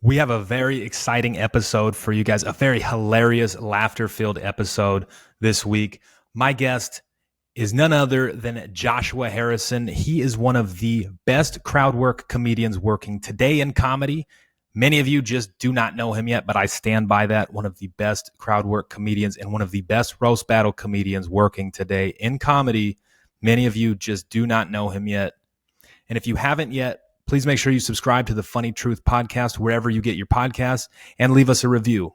We have a very exciting episode for you guys, a very hilarious, laughter-filled episode this week. My guest is none other than Joshua Harrison. He is one of the best crowd work comedians working today in comedy. Many of you just do not know him yet, but I stand by that. One of the best crowd work comedians and one of the best roast battle comedians working today in comedy. Many of you just do not know him yet. And if you haven't yet, please make sure you subscribe to the Funny Truth Podcast wherever you get your podcasts and leave us a review.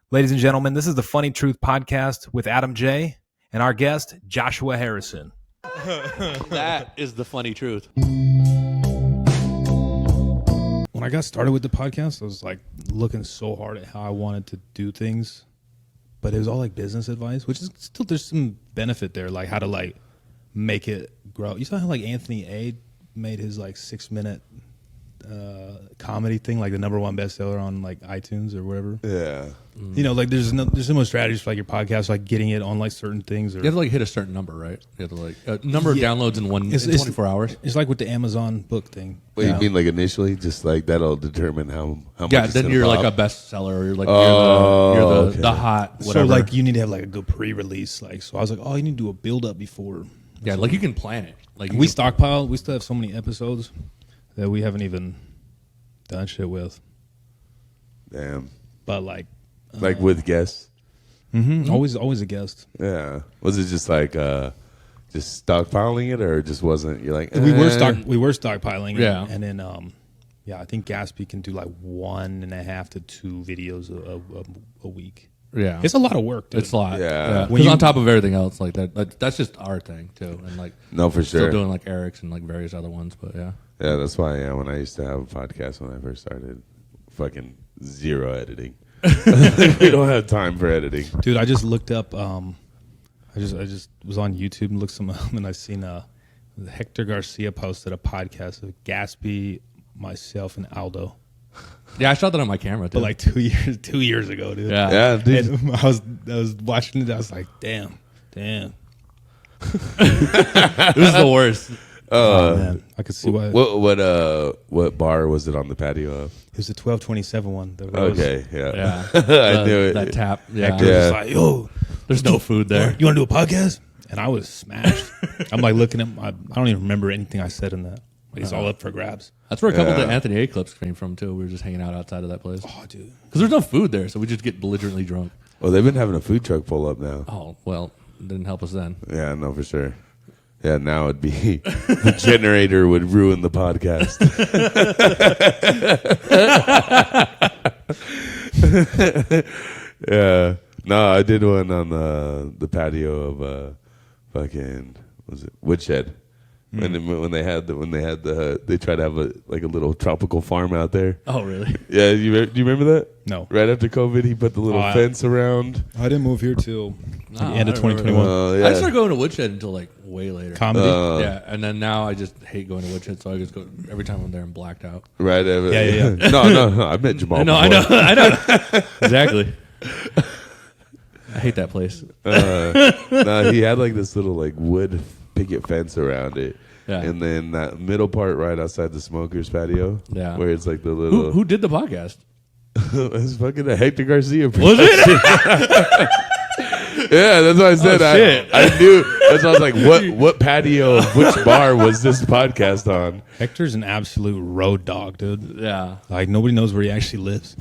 Ladies and gentlemen, this is the Funny Truth Podcast with Adam J. and our guest, Joshua Harrison. That is the funny truth. When I got started with the podcast, I was like looking so hard at how I wanted to do things, but it was all like business advice, which is still, there's some benefit there, like how to like make it grow. You saw how like Anthony A made his like 6-minute comedy thing like the #1 bestseller on like iTunes or whatever. Yeah. You know, like there's similar strategies for like your podcast, like getting it on like certain things. Or You have to like hit a certain number, right? You have to like number of downloads in 24 hours. It's like with the Amazon book thing. Wait, you mean like initially, just like that'll determine how much? Yeah, it's then gonna you're pop? like a bestseller. Or you're like okay. the hot whatever. So like you need to have like a good pre-release. Like so, I was like, oh, you need to do a build up before. yeah, like you can plan it. Like We stockpile. We still have so many episodes that we haven't even done shit with. Damn. But like with guests. always a guest. Yeah. Was it just like just stockpiling it, or just wasn't? You're like We were stockpiling. Yeah. And then I think Gatsby can do like 1.5 to 2 videos a week. yeah, It's a lot of work, dude. it's a lot. Yeah. Because on top of everything else, like that's just our thing too, and like No, for still sure. doing like Eric's and like various other ones, but yeah. Yeah, that's why. Yeah, when I used to have a podcast when I first started, fucking zero editing. We don't have time for editing. Dude, I just looked up. I just was on YouTube and looked some up, and I seen Hector Garcia posted a podcast of Gatsby, myself, and Aldo. Yeah, I shot that on my camera too. But like 2 years ago, dude. yeah. Yeah, dude. And I was watching it. I was like, damn. It was the worst. Oh, man. I could see why. What bar was it on the patio of? It was the 1227 one. The Rose. Okay, yeah. Yeah, I knew it. That tap. Yeah, Hector was like, yo, there's no food there. you want to do a podcast? And I was smashed. I'm like looking at I don't even remember anything I said in that. Like, it's all up for grabs. That's where a couple of the Anthony A clips came from too. We were just hanging out outside of that place Oh, dude. because there's no food there, so we just get belligerently drunk. Well, they've been having a food truck pull up now. Oh well, it didn't help us then. Yeah, no, for sure. Yeah, now it'd be the generator would ruin the podcast. Yeah, no, I did one on the patio of fucking was it Woodshed when they tried to have a little tropical farm out there. Oh really? Yeah, do you remember that? No. Right after COVID, he put the little fence around. I didn't move here till the No, end of I don't remember 2021. Yeah. I started going to Woodshed until like way later. Comedy. Yeah, and then now I just hate going to Woodshed, so I just go every time I'm there. I'm blacked out. Right. Yeah. No. I met Jamal. No, before. I know, exactly. I hate that place. No, he had like this little like wood picket fence around it. Yeah. And then that middle part right outside the smokers patio. Yeah. Where it's like the little Who did the podcast? it's fucking a Hector Garcia. Was it? Yeah, that's what I said. Oh, shit. I knew. That's why I was like, what patio of which bar was this podcast on? Hector's an absolute road dog, dude. Yeah. Like nobody knows where he actually lives,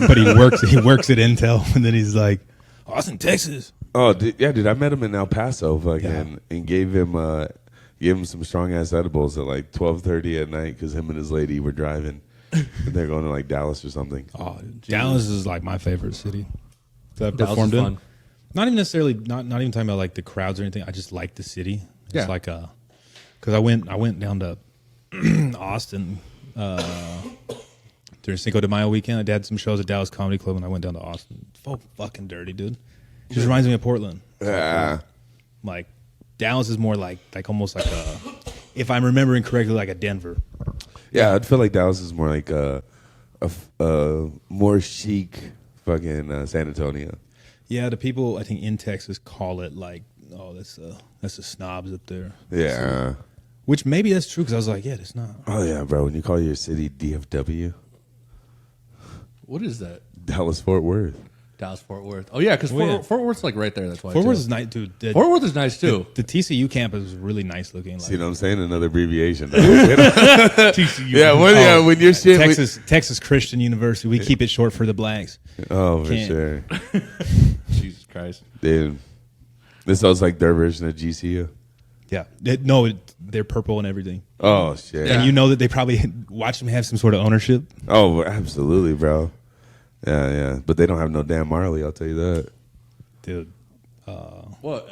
but he works at Intel, and then he's like, "Oh, I was in Texas." Oh, dude, I met him in El Paso, fucking, Yeah. and gave him some strong ass edibles at like 12:30 at night because him and his lady were driving. And they're going to like Dallas or something. Oh, dude, Dallas is like my favorite city that I Dallas performed is in. fun. Not even necessarily, not even talking about like the crowds or anything. I just like the city. It's Yeah. like because I went down to Austin during Cinco de Mayo weekend. I had some shows at Dallas Comedy Club, and I went down to Austin. So fucking dirty, dude. It just reminds me of Portland. Yeah. Like Dallas is more like almost like a, if I'm remembering correctly, like a Denver. Yeah, I'd feel like Dallas is more like a more chic fucking San Antonio. Yeah, the people I think in Texas call it like, oh, that's the snobs up there. Yeah. Which maybe that's true because I was like, yeah, it's not. Oh yeah, bro. When you call your city DFW, What is that? Dallas Fort Worth. Dallas Fort Worth. Oh yeah, because Fort Worth's like right there. That's why. Fort Worth is nice, dude. Fort Worth is nice too. The TCU campus is really nice looking. Like, See what I'm saying? Another abbreviation. TCU. Yeah, when you're shit. Texas Christian University. We keep it short for the blacks. Oh, for Can't. sure. Jesus Christ, Dude, this sounds like their version of GCU. Yeah. They're purple and everything. Oh shit. And you know that they probably watch them have some sort of ownership. Oh, absolutely, bro. Yeah. But they don't have no damn Marley, I'll tell you that. Dude. what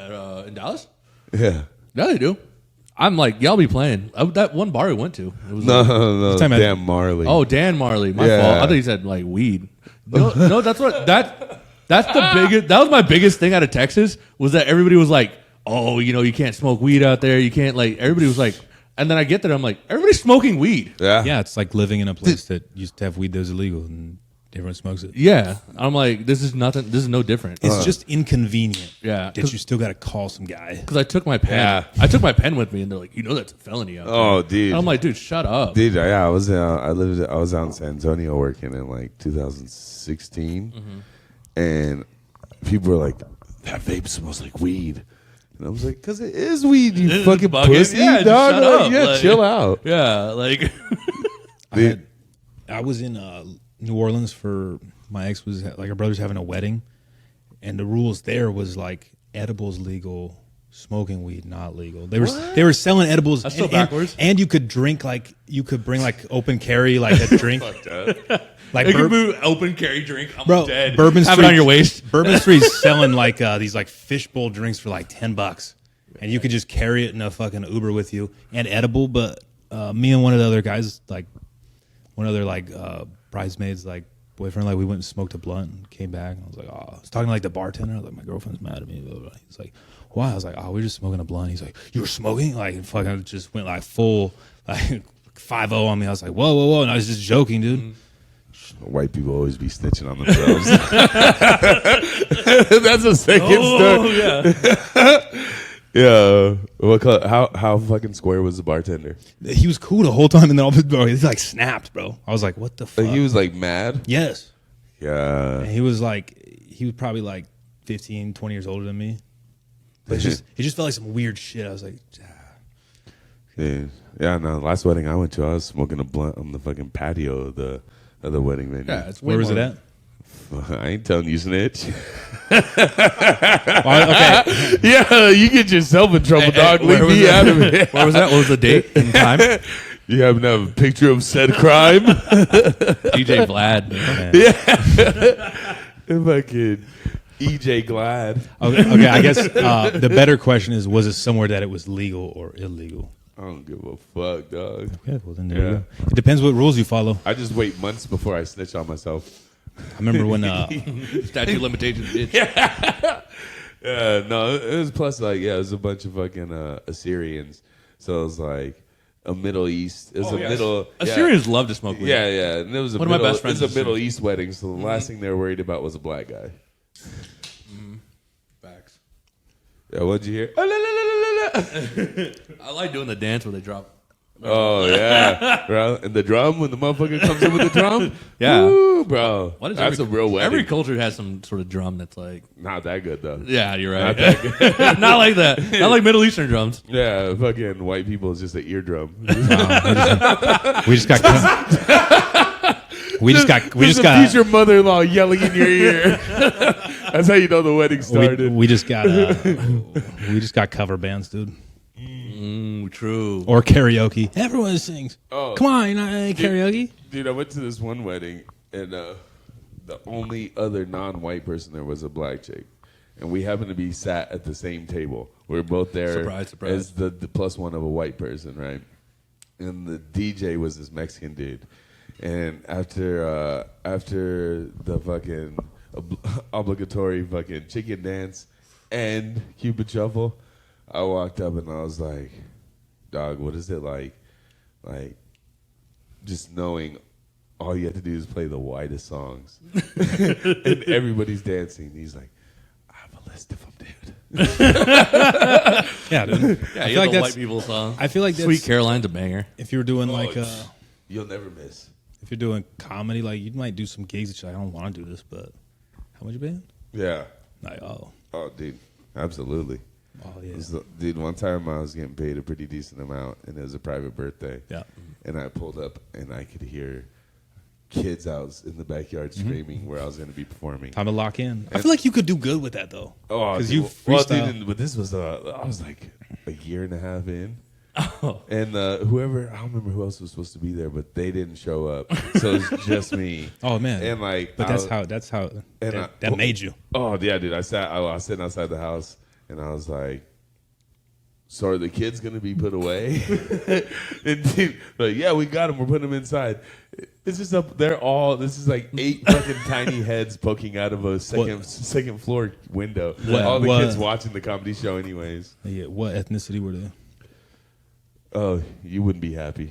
in Dallas? Yeah. Yeah, they do. I'm like, y'all be playing. That one bar we went to. It was No, talking about- damn Marley. Oh, Dan Marley. My Yeah. fault. I thought you said like weed. No, that's the biggest. That was my biggest thing out of Texas was that everybody was like, "Oh, you can't smoke weed out there. You can't like." Everybody was like, and then I get there, I'm like, everybody's smoking weed. Yeah. Yeah, it's like living in a place that used to have weed that was illegal and everyone smokes it. Yeah, I'm like, this is nothing. This is no different. It's just inconvenient. Yeah. That you still got to call some guy. Because I took my pen. Yeah. I took my pen with me, and they're like, that's a felony out there. Oh, dude. And I'm like, dude, shut up. Dude, yeah, I was out in San Antonio working in like 2016, and people were like, "That vape smells like weed," and I was like, "Cause it is weed, you fucking Bugging. pussy, Yeah, just dog. shut Like, up. yeah, Like- chill out." Yeah, like Dude, I was in New Orleans for my ex was like her brother's having a wedding, and the rules there was like edibles legal, smoking weed not legal. They were selling edibles. That's so backwards. And you could drink like you could bring like open carry like a drink. Like you can move open carry drink. I'm bro, dead. Bourbon Have Street, it on your waist. Bourbon Street's selling like these like fishbowl drinks for like $10, and you could just carry it in a fucking Uber with you and edible. But me and one of the other guys, like one other like bridesmaids, like boyfriend, like we went and smoked a blunt and came back. And I was like, I was talking to like the bartender. I was like, my girlfriend's mad at me. Blah, blah. He's like, why? I was like, we were just smoking a blunt. He's like, you were smoking? Like, and fucking just went like full like 5-0 on me. I was like, whoa, and I was just joking, dude. white people always be snitching on themselves. That's a second story. Yeah. Yeah. What color, how fucking square was the bartender? He was cool the whole time, and then all of a sudden, bro, he like snapped, bro. I was like, what the fuck? Like, he was like mad. Yes. Yeah. And he was probably like 15, 20 years older than me. But it just felt like some weird shit. I was like, Yeah, no. Last wedding I went to, I was smoking a blunt on the fucking patio of the wedding venue. Yeah, it's way where was more- it at? I ain't telling you, snitch. Okay. Yeah, you get yourself in trouble, dog. where Leave was me that? out of it. What was that? What was the date and time? You happen to have a picture of said crime? DJ Vlad. Fucking EJ Glad. Okay, I guess the better question is, was it somewhere that it was legal or illegal? I don't give a fuck, dog. Okay, well then there you go. It depends what rules you follow. I just wait months before I snitch on myself. I remember when Statute of limitations, bitch. Yeah, no, it was plus like, it was a bunch of fucking Assyrians. So it was like a Middle East. It was middle. Assyrians love to smoke weed. Yeah. And it was a One of my middle, best friends it was is a Middle Assyrian. East wedding. So the last thing they were worried about was a black guy. Facts. Yeah, what'd you hear? I like doing the dance where they drop. Oh yeah, bro. And the drum, when the motherfucker comes in with the drum, Yeah. Woo, bro. What is That's every, a real wedding. Every culture has some sort of drum that's like, Not that good though. yeah, you're right. Not that good. Not like that. Not like Middle Eastern drums. Yeah, fucking white people is just an eardrum. we just got we just There's a got future mother-in-law yelling in your ear. That's how you know the wedding started. we just got cover bands, dude, True. or karaoke. Everyone sings. Oh. Come on, karaoke. Dude, I went to this one wedding, and the only other non-white person there was a black chick. And we happened to be sat at the same table. We were both there Surprise. as the plus one of a white person, right? And the DJ was this Mexican dude. And after the fucking obligatory fucking chicken dance and Cupid Shuffle, I walked up and I was like, dog, what is it like? Like, just knowing all you have to do is play the whitest songs. And everybody's dancing. He's like, I have a list of them, dude. Yeah, dude. Yeah, I you feel have like the that's. white people song. I feel like that's, Sweet Caroline's a banger. if you were doing like You'll never miss. If you're doing comedy, like you might do some gigs that you're like, I don't want to do this, but how much you paying? Yeah. Like, oh, Dude, absolutely. oh yeah, Dude, one time I was getting paid a pretty decent amount, and it was a private birthday. yeah. And I pulled up, and I could hear kids out in the backyard screaming where I was going to be performing. Time to lock in. I feel like you could do good with that though. Oh, because dude, you freestyle. dude, but this was I was like a year and a half in. Oh. And whoever, I don't remember who else was supposed to be there, but they didn't show up. So it was just me. Oh man. And like, but that's how that made you. Oh yeah, dude. I was sitting outside the house, and I was like, "So are the kids gonna be put away?" And dude, like, yeah, we got them. We're putting them inside. It's just up. They're all. This is like 8 fucking tiny heads poking out of a second floor window. All the kids watching the comedy show, anyways. Yeah. What ethnicity were they? Oh, you wouldn't be happy.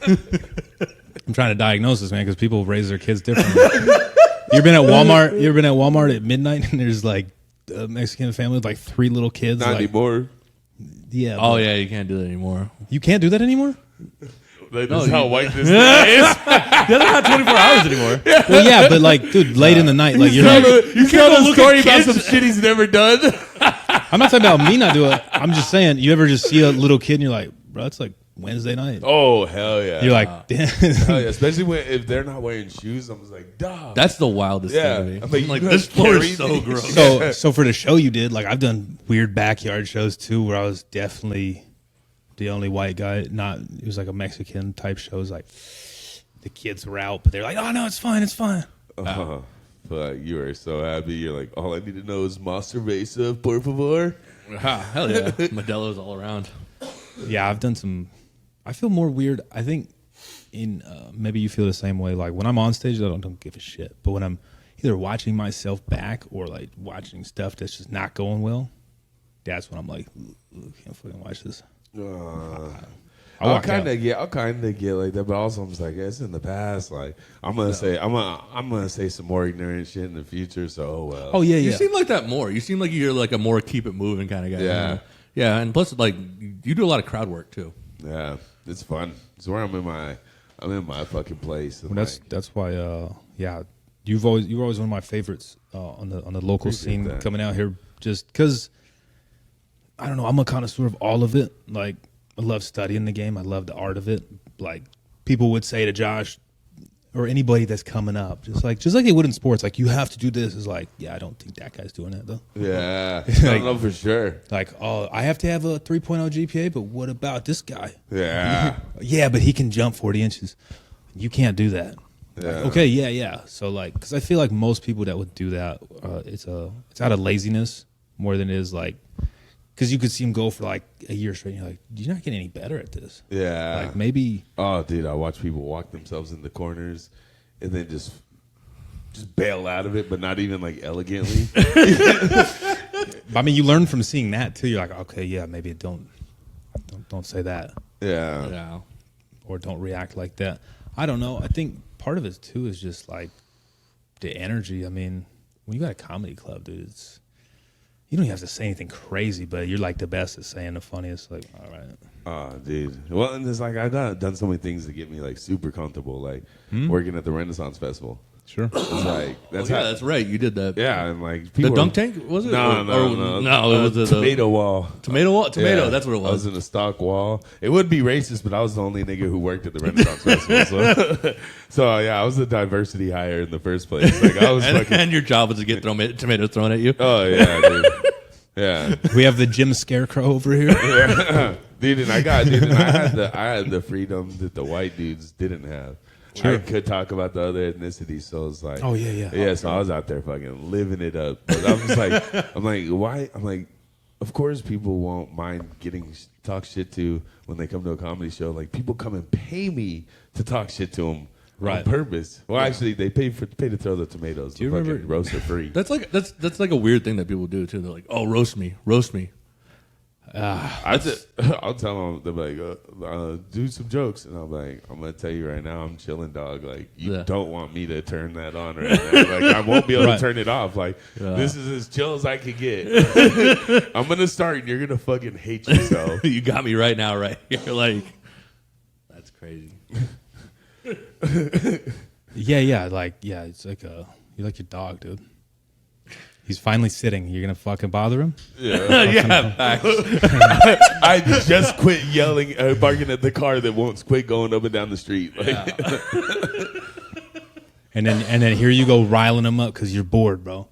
I'm trying to diagnose this, man, because people raise their kids differently. You ever been at Walmart? You ever been at Walmart at midnight and there's like a Mexican family with like 3 little kids? Not like, anymore. Yeah. Oh yeah, you can't do that anymore. You can't do that anymore? Like, this is how white this guy is. He doesn't have 24 hours anymore. Well, yeah, but like, dude, late in the night, like you're not. You tell a story about some shit he's never done. I'm not talking about me not doing it. I'm just saying, you ever just see a little kid and you're like, bro, it's like Wednesday night. Oh hell yeah! You're like, damn. Hell yeah. Especially if they're not wearing shoes. I'm just like, dog. That's the wildest Yeah. thing to me. I'm like, I'm like, you this guys floor carry is so these. gross. So for the show you did, like I've done weird backyard shows too, where I was definitely the only white guy. It was like a Mexican type show. It was like the kids were out, but they're like, oh no, it's fine, it's fine. But you were so happy. You're like, all I need to know is más cerveza, por favor. Hell yeah, Modelo's all around. Yeah, I've done some. I feel more weird. I think maybe you feel the same way. Like when I'm on stage, I don't give a shit. But when I'm either watching myself back or like watching stuff that's just not going well, that's when I'm like, can't fucking watch this. I'll kind of get like that, but also I'm just like, it's in the past. Like I'm gonna say some more ignorant shit in the future. So oh well. Oh yeah, You yeah. seem like that more. You seem like you're like a more keep it moving kind of guy. Yeah. You know? Yeah, and plus like you do a lot of crowd work too. Yeah, it's fun. It's where I'm in my fucking place. Well, that's why. Yeah, you're always one of my favorites on the local Appreciate scene that. coming out here. Just because I don't know, I'm a connoisseur of all of it. Like I love studying the game. I love the art of it. Like people would say to Josh or anybody that's coming up, just like they would in sports, like you have to do this. Is like, yeah, I don't think that guy's doing that though. Yeah, I don't know for sure. Like, oh, I have to have a 3.0 GPA, but what about this guy? Yeah, Yeah, but he can jump 40 inches. You can't do that. yeah. Like, okay, yeah. So like, because I feel like most people that would do that, it's out of laziness more than it is like, because you could see him go for like a year straight. And you're like, you're not getting any better at this. Yeah. Like maybe. Oh, dude, I watch people walk themselves in the corners and then just bail out of it, but not even like elegantly. I mean, you learn from seeing that too. You're like, okay, yeah, maybe don't say that. Yeah. Yeah. Or don't react like that. I don't know. I think part of it too is just like the energy. I mean, when you got a comedy club, dude, you don't even have to say anything crazy, but you're like the best at saying the funniest. Like, all right. Oh, dude. Well, and it's like I've done so many things to get me like super comfortable, like working at the Renaissance Festival. Sure. It's like that's that's right. You did that. yeah, and like The people dunk tank was it? No, No, it was the tomato wall. tomato wall. Tomato. Yeah, That's what it I was was. in a stock wall. It would be racist, but I was the only nigga who worked at the Renaissance Festival. So yeah, I was a diversity hire in the first place. Like I was fucking. And your job was to get tomatoes thrown at you. Oh yeah, dude. Yeah, We have the Jim Scarecrow over here. dude. And I had the freedom that the white dudes didn't have. Sure. I could talk about the other ethnicities, so it's like, Oh, yeah. yeah. So I was out there fucking living it up. But I was like, I'm like, why? I'm like, of course people won't mind getting talk shit to when they come to a comedy show. Like people come and pay me to talk shit to them. On Right. purpose. Well, actually, they pay to throw the tomatoes. Do you the fucking remember- roast are free? That's like a weird thing that people do too. They're like, "Oh, roast me." I'll tell them, they're like, do some jokes. And I'm like, I'm going to tell you right now, I'm chilling, dog. Like, you don't want me to turn that on right now. Like, I won't be able to turn it off. Like, this is as chill as I can get. I'm going to start, and you're going to fucking hate yourself. You got me right now, right? You're like, that's crazy. Yeah. It's like you're like your dog, dude. He's finally sitting. You're gonna fucking bother him? Yeah. Yeah, facts. I just quit yelling, barking at the car that won't quit going up and down the street. Like, and then here you go riling him up because you're bored, bro.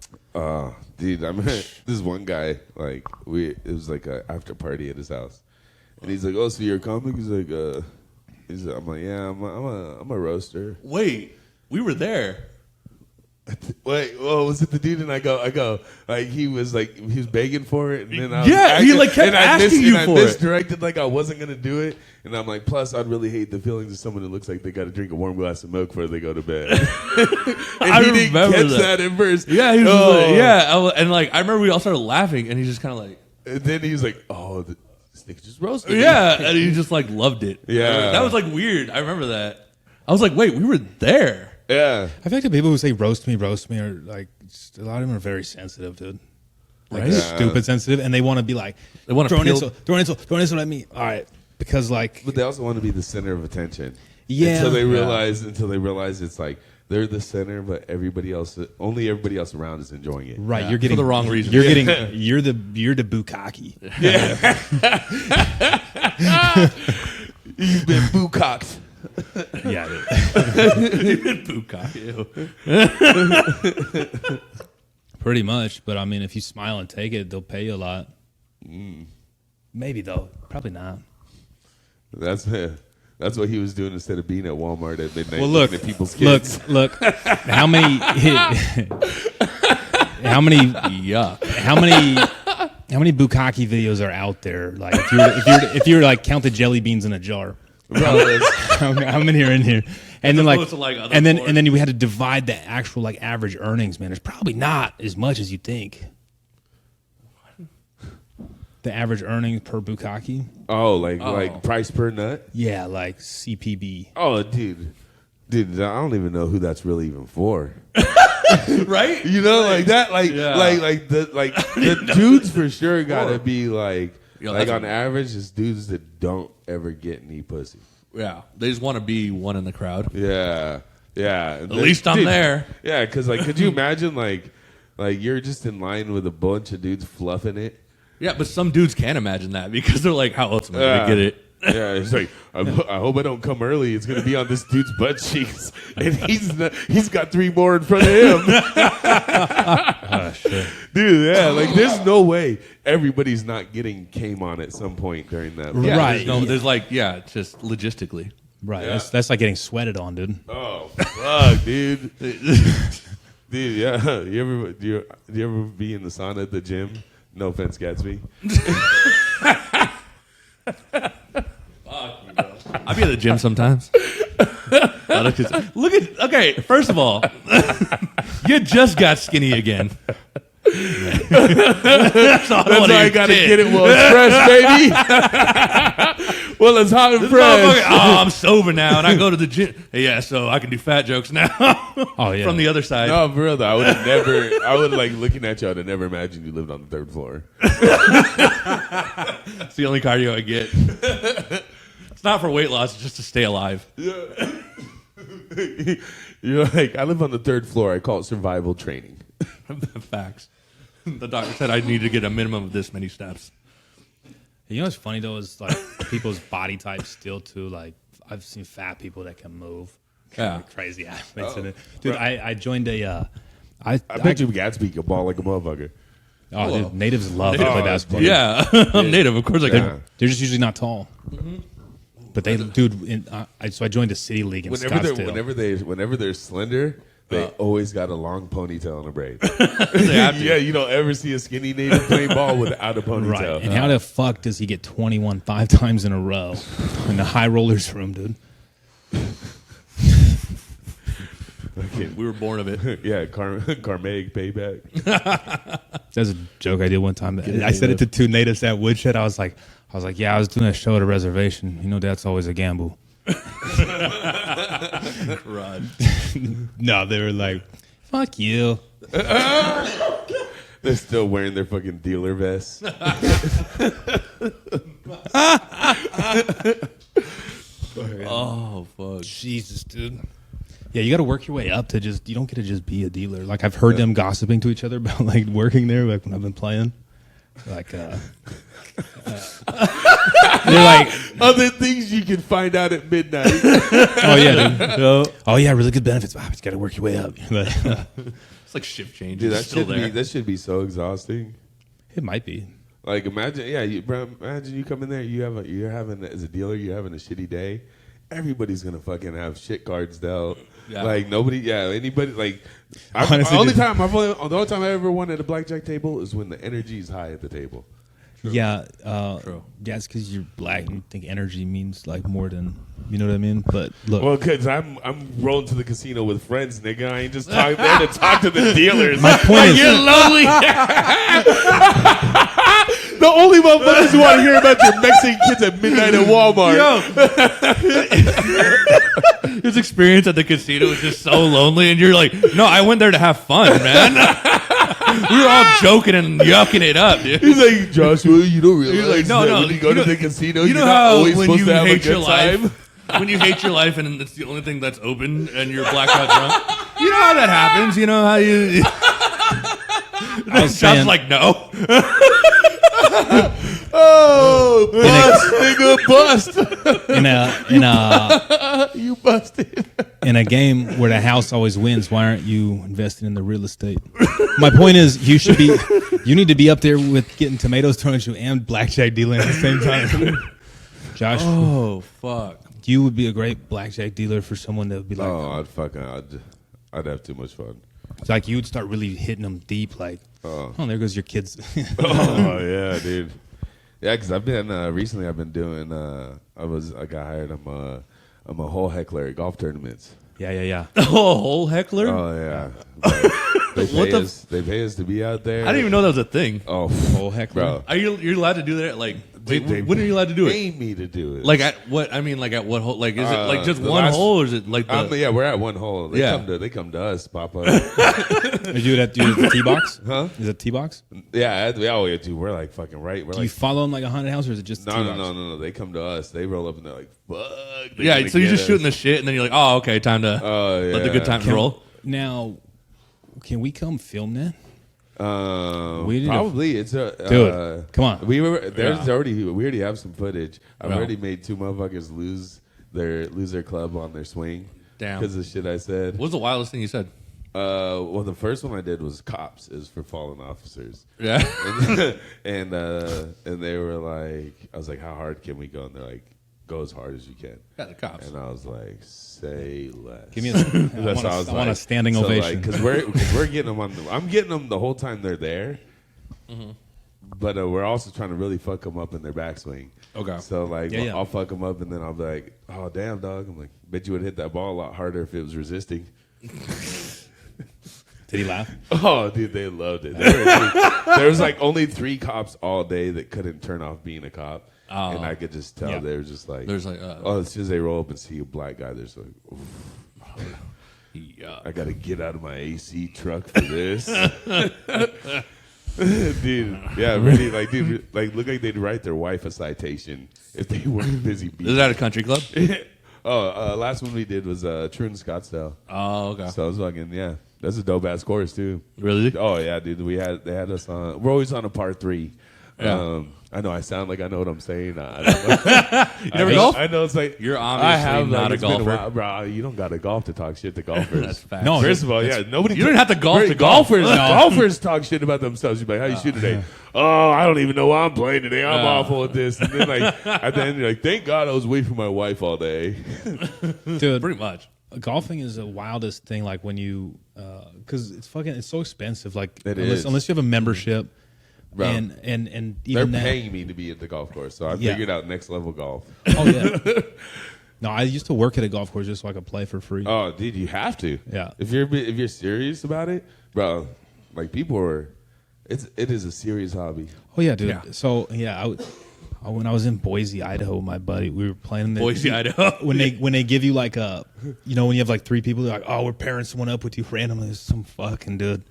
Dude, I met this one guy. Like, it was like an after party at his house, and he's like, "Oh, so you're a comic?" He's like, I'm like, "Yeah, I'm a roaster." Wait, we were there. Wait, was it the dude? And I go, like he was begging for it, and then I he like kept asking you for it. I misdirected like I wasn't gonna do it, and I'm like, plus I'd really hate the feelings of someone that looks like they got to drink a warm glass of milk before they go to bed. And I he didn't remember catch that. that at first. Yeah, he was like, and like I remember we all started laughing, and he's just kind of like, and then he was like, "Oh, this nigga just roasted me." yeah, and he just like loved it. Yeah, that was like weird. I remember that. I was like, wait, we were there. Yeah, I feel like the people who say roast me, are like a lot of them are very sensitive, dude. Like Right? stupid sensitive, and they want to be like They want to throwing peel. insult at me. All right, because like but they also want to be the center of attention. Yeah. Until they realize it's like they're the center, but only everybody else around is enjoying it. right, Yeah, you're getting for the wrong reason. You're getting you're the bukkake. You've been boo-cocked. Yeah, dude. Pretty much. But I mean, if you smile and take it, they'll pay you a lot. Maybe though, probably not. That's what he was doing instead of being at Walmart at midnight. Well, look, looking at people's kids. look. How many? Yuck. How many bukkake videos are out there? Like, if you were like count the jelly beans in a jar. How many are in here? And then and then we had to divide the actual like average earnings. Man, there's probably not as much as you think. The average earnings per bukkake. Oh, like price per nut? Yeah, like CPB. Oh, dude, I don't even know who that's really even for. Right? You know, like that, the dudes for sure gotta be like on average, it's dudes that don't ever get any pussy. Yeah, they just want to be one in the crowd. Yeah. At least I'm there. Yeah, because like, could you imagine like you're just in line with a bunch of dudes fluffing it? Yeah, but some dudes can't imagine that because they're like, how else am I going to get it? Yeah, it's like, I hope I don't come early. It's gonna be on this dude's butt cheeks, and he's got 3 more in front of him. Oh, shit. Dude, yeah, like there's no way everybody's not getting came on at some point during that. Yeah, Right. There's just logistically. Right. Yeah. That's like getting sweated on, dude. Oh fuck, dude. Dude, yeah. Do you ever be in the sauna at the gym? No offense, Gatsby. I be at the gym sometimes. Okay, first of all, you just got skinny again. That's why I gotta get it while it's fresh, baby. Well, it's hot and fresh. I'm sober now, and I go to the gym. Yeah, so I can do fat jokes now. Oh yeah. From the other side. No, for real though, I would like looking at you, I'd have never imagined you lived on the 3rd floor. It's the only cardio I get. It's not for weight loss, it's just to stay alive. Yeah. You're like, I live on the 3rd floor. I call it survival training. Facts. The doctor said I need to get a minimum of this many steps. You know what's funny though is like people's body types still too. Like I've seen fat people that can move. Yeah. Crazy athletes in it. Dude, I joined a. I bet you Gatsby could ball like a motherfucker. Oh, dude, natives love to play basketball. Yeah, I'm native. Of course I can. Yeah. They're just usually not tall. But they, dude. So I joined a city league in Scottsdale. Whenever they're slender, they always got a long ponytail and a braid. Have to. Yeah, you don't ever see a skinny native playing ball without a ponytail. Right. And how the fuck does he get 21 5 times in a row in the high rollers room, dude? Okay. We were born of it. Yeah, Carmeg payback. That's a joke I did one time. I said it to two natives at Woodshed. I was like, yeah, I was doing a show at a reservation. You know, that's always a gamble. No, they were like, fuck you. They're still wearing their fucking dealer vests. Oh fuck! Jesus, dude. Yeah, you got to work your way up to you don't get to just be a dealer. Like I've heard them gossiping to each other about like working there. Like when I've been playing, like they're like other things you can find out at midnight. oh yeah, dude. Oh yeah, really good benefits. Wow, but you got to work your way up. It's like shift change. Dude, Dude, that should be so exhausting. It might be. Like imagine you come in there, you're having as a dealer, you're having a shitty day. Everybody's gonna fucking have shit cards dealt. Yeah. Like anybody. Like Honestly, the only time I ever won at a blackjack table is when the energy is high at the table. True. Yeah, True. yeah, it's because you're black and you think energy means like more than you know what I mean. But look, Well, because I'm rolling to the casino with friends, nigga. I ain't just there to talk to the dealers. my point is, You're lonely. The only motherfuckers who want to hear about your Mexican kids at midnight at Walmart. Yo, his experience at the casino was just so lonely, and you're like, no, I went there to have fun, man. We were all joking and yucking it up, dude. He's like, Joshua, you don't realize like, no, that no, when you go to the casino, you know you're not how always when supposed you to have a hate your good time. life, when you hate your life and it's the only thing that's open and you're blackout drunk. You know how that happens. You know how you. I was saying, John's like, no. Oh, bust, nigga, bust. You busted. in a game where the house always wins, why aren't you investing in the real estate? My point is, you need to be up there with getting tomatoes thrown at you and blackjack dealing at the same time. Josh, Oh fuck. you would be a great blackjack dealer for someone that would be like, Oh, I'd have too much fun. it's like you would start really hitting them deep, like, oh, there goes your kids. Oh yeah, dude. Yeah, because I've been recently. I've been doing. I got hired. I'm a whole heckler at golf tournaments. Yeah. Oh, whole heckler. Oh yeah. They pay us to be out there. I didn't even know that was a thing. Oh, Whole heckler. bro. Are you're allowed to do that? Like, Dude, they when are you allowed to do it? Pay me to do it. Like at what? I mean, like at what hole? Like, is it like just the one last- hole, or is it like the? yeah, we're at one hole. They Yeah. come to us, Papa. Did you do it at the T box? Huh? Is it T box? Yeah, we always do. We're like fucking right. We're Do you like follow them like a haunted house, or is it just the T-box? no. They come to us. They roll up and they're like, fuck. they're Yeah, gonna so you're get just shooting the us. shit, and then you're like, oh, okay, time to Oh yeah. let the good times roll. Now, can we come film that? We need to- Probably it's a Dude, come on. We already have some footage. I've Yeah. already made two motherfuckers lose their club on their swing. Damn. Because of shit I said. What was the wildest thing you said? Well, the first one I did was cops. Is for fallen officers. Yeah. and they were like, I was like, how hard can we go? And they're like, go as hard as you can. Yeah, the cops. And I was like, say less. Give me I want a standing ovation. Because we're getting them I'm getting them the whole time they're there. Mm-hmm. But we're also trying to really fuck them up in their backswing. Okay. So like, Yeah. I'll fuck them up and then I'll be like, oh damn dog. I'm like, bet you would hit that ball a lot harder if it was resisting. Did he laugh? Oh, dude, they loved it. There was like only 3 cops all day that couldn't turn off being a cop. Oh. And I could just tell Yeah. they were just like, There's like, as soon as they roll up and see a black guy, they're just like, oof, yeah. I got to get out of my AC truck for this. Dude, yeah, really, like, dude, like, look like they'd write their wife a citation if they weren't busy Is beating. that a country club? Last one we did was True in Scottsdale. Oh, okay. So I was fucking, yeah, that's a dope ass course too. Really? Oh yeah, dude. They had us on. We're always on a part 3. Yeah. I know I sound like I know what I'm saying. I don't know. You never golf? I know it's like You're obviously not a it's been golfer. while, bro. You don't got to golf to talk shit to golfers. That's fact. No, First of all, yeah, nobody. You don't have to golf to golf. golfers. Golfers talk shit about themselves. You're like, how you shoot today? Oh, I don't even know why I'm playing today. I'm awful at this. And then like at the end, you're like, thank God I was away from my wife all day. Dude, Pretty much. golfing is the wildest thing. Like when you, because it's so expensive. Like It is. unless you have a membership, Bro. and They're even that. paying me to be at the golf course, so I Yeah. figured out next level golf. Oh yeah. No, I used to work at a golf course just so I could play for free. Oh, dude, you have to. Yeah. If you're serious about it, bro, like people are. It is a serious hobby. Oh yeah, dude. Yeah. So yeah, when I was in Boise, Idaho, with my buddy, we were playing Boise, Idaho. when they give you like a, you know, when you have like 3 people, they're like, oh, we're pairing someone up with you randomly. There's some fucking dude,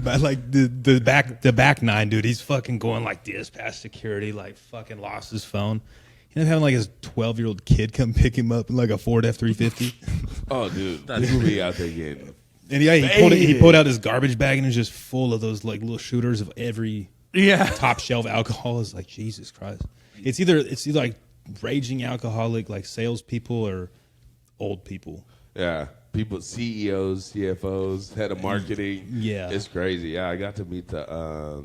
by like the back 9 dude. He's fucking going like this past security, like fucking lost his phone. He ended up having like his 12-year-old kid come pick him up in like a Ford F-350. Oh, dude, people be out there getting. And he pulled out his garbage bag and it was just full of those like little shooters of every top shelf alcohol. Is like, Jesus Christ. It's either like raging alcoholic like salespeople or old people. Yeah, people, CEOs, CFOs, head of marketing. Yeah, it's crazy. Yeah, I got to meet the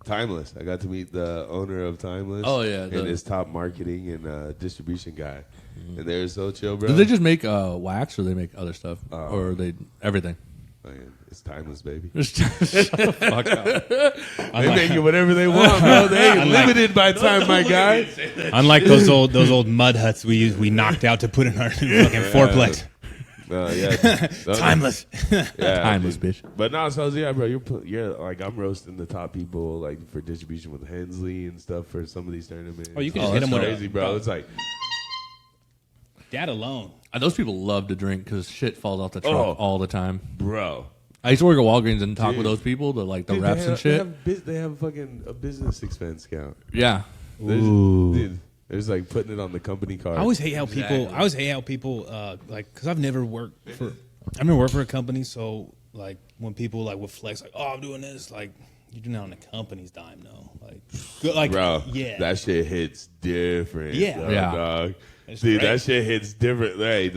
Timeless. I got to meet the owner of Timeless. Oh yeah, and his top marketing and distribution guy. And they're so chill, bro. Do they just make wax, or they make other stuff, or they everything? Man, it's Timeless, baby. Shut the fuck up. They make it whatever they want, bro. They ain't limited by time, my guy. Unlike those old mud huts we knocked out to put in our fucking fourplex. Timeless. Yeah, Timeless, bitch. But no, so yeah, bro, you're like, I'm roasting the top people like for distribution with Hensley and stuff for some of these tournaments. Oh, you can just hit them with crazy, bro. It's like that alone. Those people love to drink because shit falls off the truck all the time. Bro, I used to work at Walgreens and talk with those people, the reps and shit. They have fucking a business expense count. Yeah. There's like putting it on the company card. I always hate how people like, because I've never worked for a company, so like when people like would flex like, oh, I'm doing this, like, you're doing that on the company's dime, no, like bro, yeah, that shit hits different. Yeah. Dog. It's Dude, great. that shit hits different. Hey,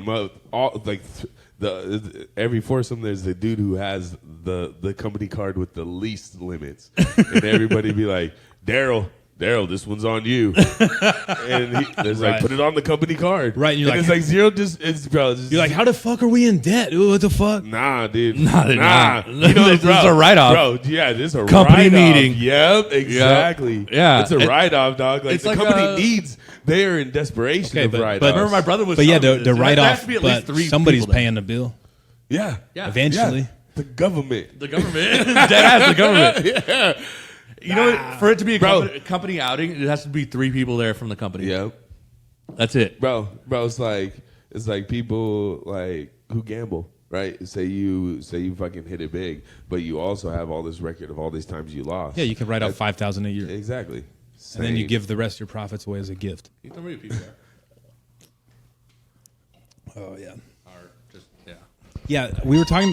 every foursome, there's the dude who has the company card with the least limits, and everybody be like, Daryl, this one's on you. And there's like, put it on the company card. Right, and you're like, it's like zero. You're like, how the fuck are we in debt? Ooh, what the fuck? Nah, dude. Nah, they're not. You know, This is a write-off. Bro, yeah, this is a Company write-off. meeting. Yep, exactly. Yep. Yeah. It's a write-off, dog. Like, it's the like company needs, they are in desperation of write-offs. But remember, my brother was. But yeah, telling me the this. write There has off, to be at least but 3 somebody's people there. paying the bill Yeah. eventually. Yeah. The government. The government. Dead ass the government. Yeah. You know what? For it to be a company outing, it has to be 3 people there from the company. Yep. That's it. Bro, it's like people like who gamble, right? Say you fucking hit it big, but you also have all this record of all these times you lost. Yeah, you can write off $5,000 a year, Exactly. and then you give the rest of your profits away as a gift. You know how many people there? Oh yeah. Are just Yeah, we talked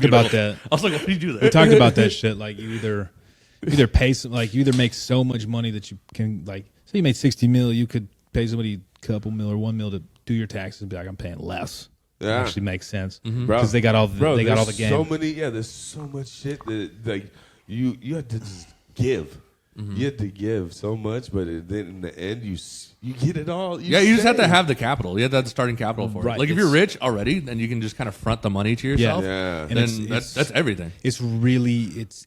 about that. I was like, what do you do there? We talked about that shit. Like you either pay some, like you either make so much money that you can, like, say you made $60 million, you could pay somebody a couple mil or $1 million to do your taxes and be like, I'm paying less. Yeah. It actually makes sense Bro, because they got all the game. So many, there's so much shit that like you have to just give. You have to give so much, but then in the end, you get it all. You just have to have the capital. You have to have the starting capital for Right. it. Like if you're rich already, then you can just kind of front the money to yourself. Yeah. And then that's everything. It's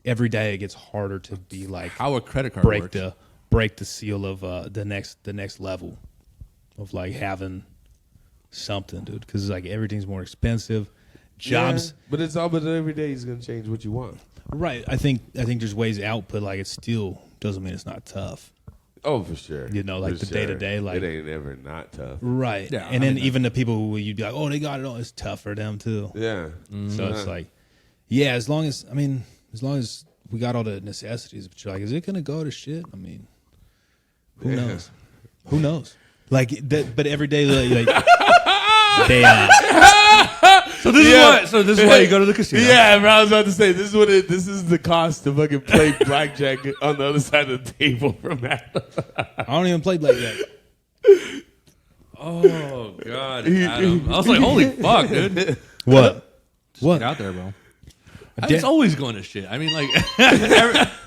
every day it gets harder to be like How a credit card works. break the seal of the next level of like having something, dude. Because like everything's more expensive. Jobs, but every day is gonna change what you want. right? I think there's ways out, but like it still doesn't mean it's not tough. Oh, for sure. You know, like For the day-to-day, like- it ain't ever not tough. Right. Yeah, and I then mean, even the people who you'd be like, oh, they got it all, it's tough for them too. Yeah. So it's like, yeah, as long as we got all the necessities, but you're like, is it gonna go to shit? I mean, who knows? Who knows? Like that, but every day, like they So this is why you go to the casino. Yeah, bro, I was about to say this is the cost to fucking play blackjack on the other side of the table from that. I don't even play blackjack. Oh God, Adam. I was like, holy fuck, dude. What? Get out there, bro. It's always going to shit. I mean, like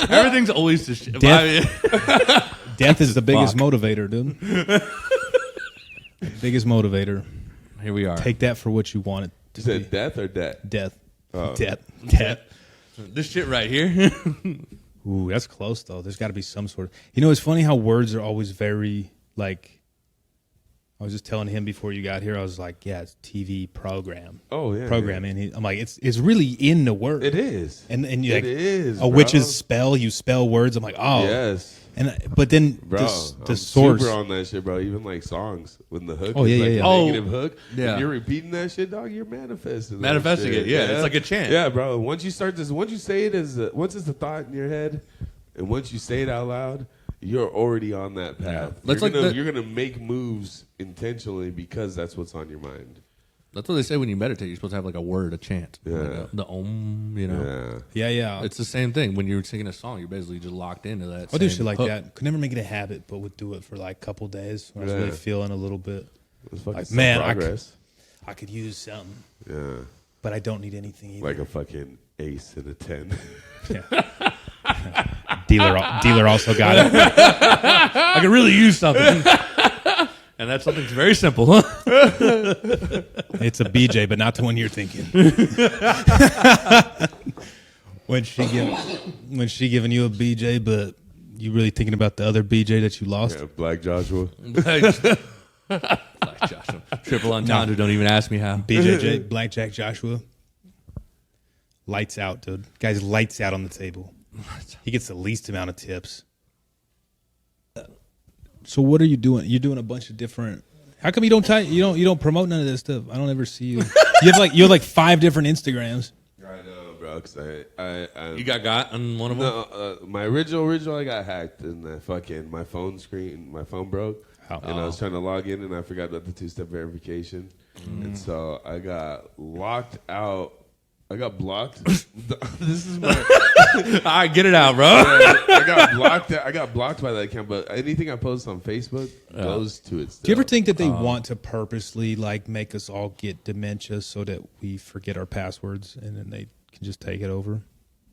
everything's always to shit. Death is the biggest motivator, dude. Biggest motivator. Here we are. Take that for what you want it to You said be. death or debt? Death. Oh. Death. This shit right here. Ooh, that's close though. There's got to be some sort of. You know, it's funny how words are always very like I was just telling him before you got here. I was like, "Yeah, it's TV program. Oh yeah, programming." Yeah. I'm like, "It's really in the word. It is, and you it like is a witch's spell. You spell words. I'm like, oh yes. But then Bro, the I'm source super on that shit, bro. Even like songs when the hook Oh, is yeah, like yeah, a yeah. negative hook. Yeah. If you're repeating that shit, dog, you're manifesting. Manifesting that shit. it, yeah. It's like a chant. Yeah, bro. Once you start this, once you say it once it's a thought in your head, and once you say it out loud, you're already on that path. You're gonna make moves intentionally because that's what's on your mind. That's what they say when you meditate. You're supposed to have like a word, a chant. Yeah. Like the om, you know. Yeah. It's the same thing. When you're singing a song, you're basically just locked into that. I'll do shit like hook. that. Could never make it a habit, but would do it for like a couple days when I was Yeah. really feeling a little bit. It's fucking Like, man, progress. I could use something, Yeah, but I don't need anything either. like a fucking ace and a 10. Dealer also got it. I could really use something. And that something's very simple. It's a BJ, but not the one you're thinking. when she giving you a BJ, but you really thinking about the other BJ that you lost? Yeah, Black Joshua. Like Joshua. Triple entendre. Don't even ask me how. BJJ, Blackjack Joshua. Lights out, dude. Guy's lights out on the table. He gets the least amount of tips. So what are you doing? You're doing a bunch of different. How come you don't promote none of this stuff? I don't ever see you. You have like 5 different Instagrams. I know, bro. Cause I You got on one of them? no, my original, I got hacked and my phone broke. Oh. And I was trying to log in and I forgot about the 2-step verification. And so I got locked out. I got blocked. This is my. All right, get it out, bro. I got blocked. I got blocked by that account. But anything I post on Facebook goes to it. Still. Do you ever think that they want to purposely like make us all get dementia so that we forget our passwords and then they can just take it over?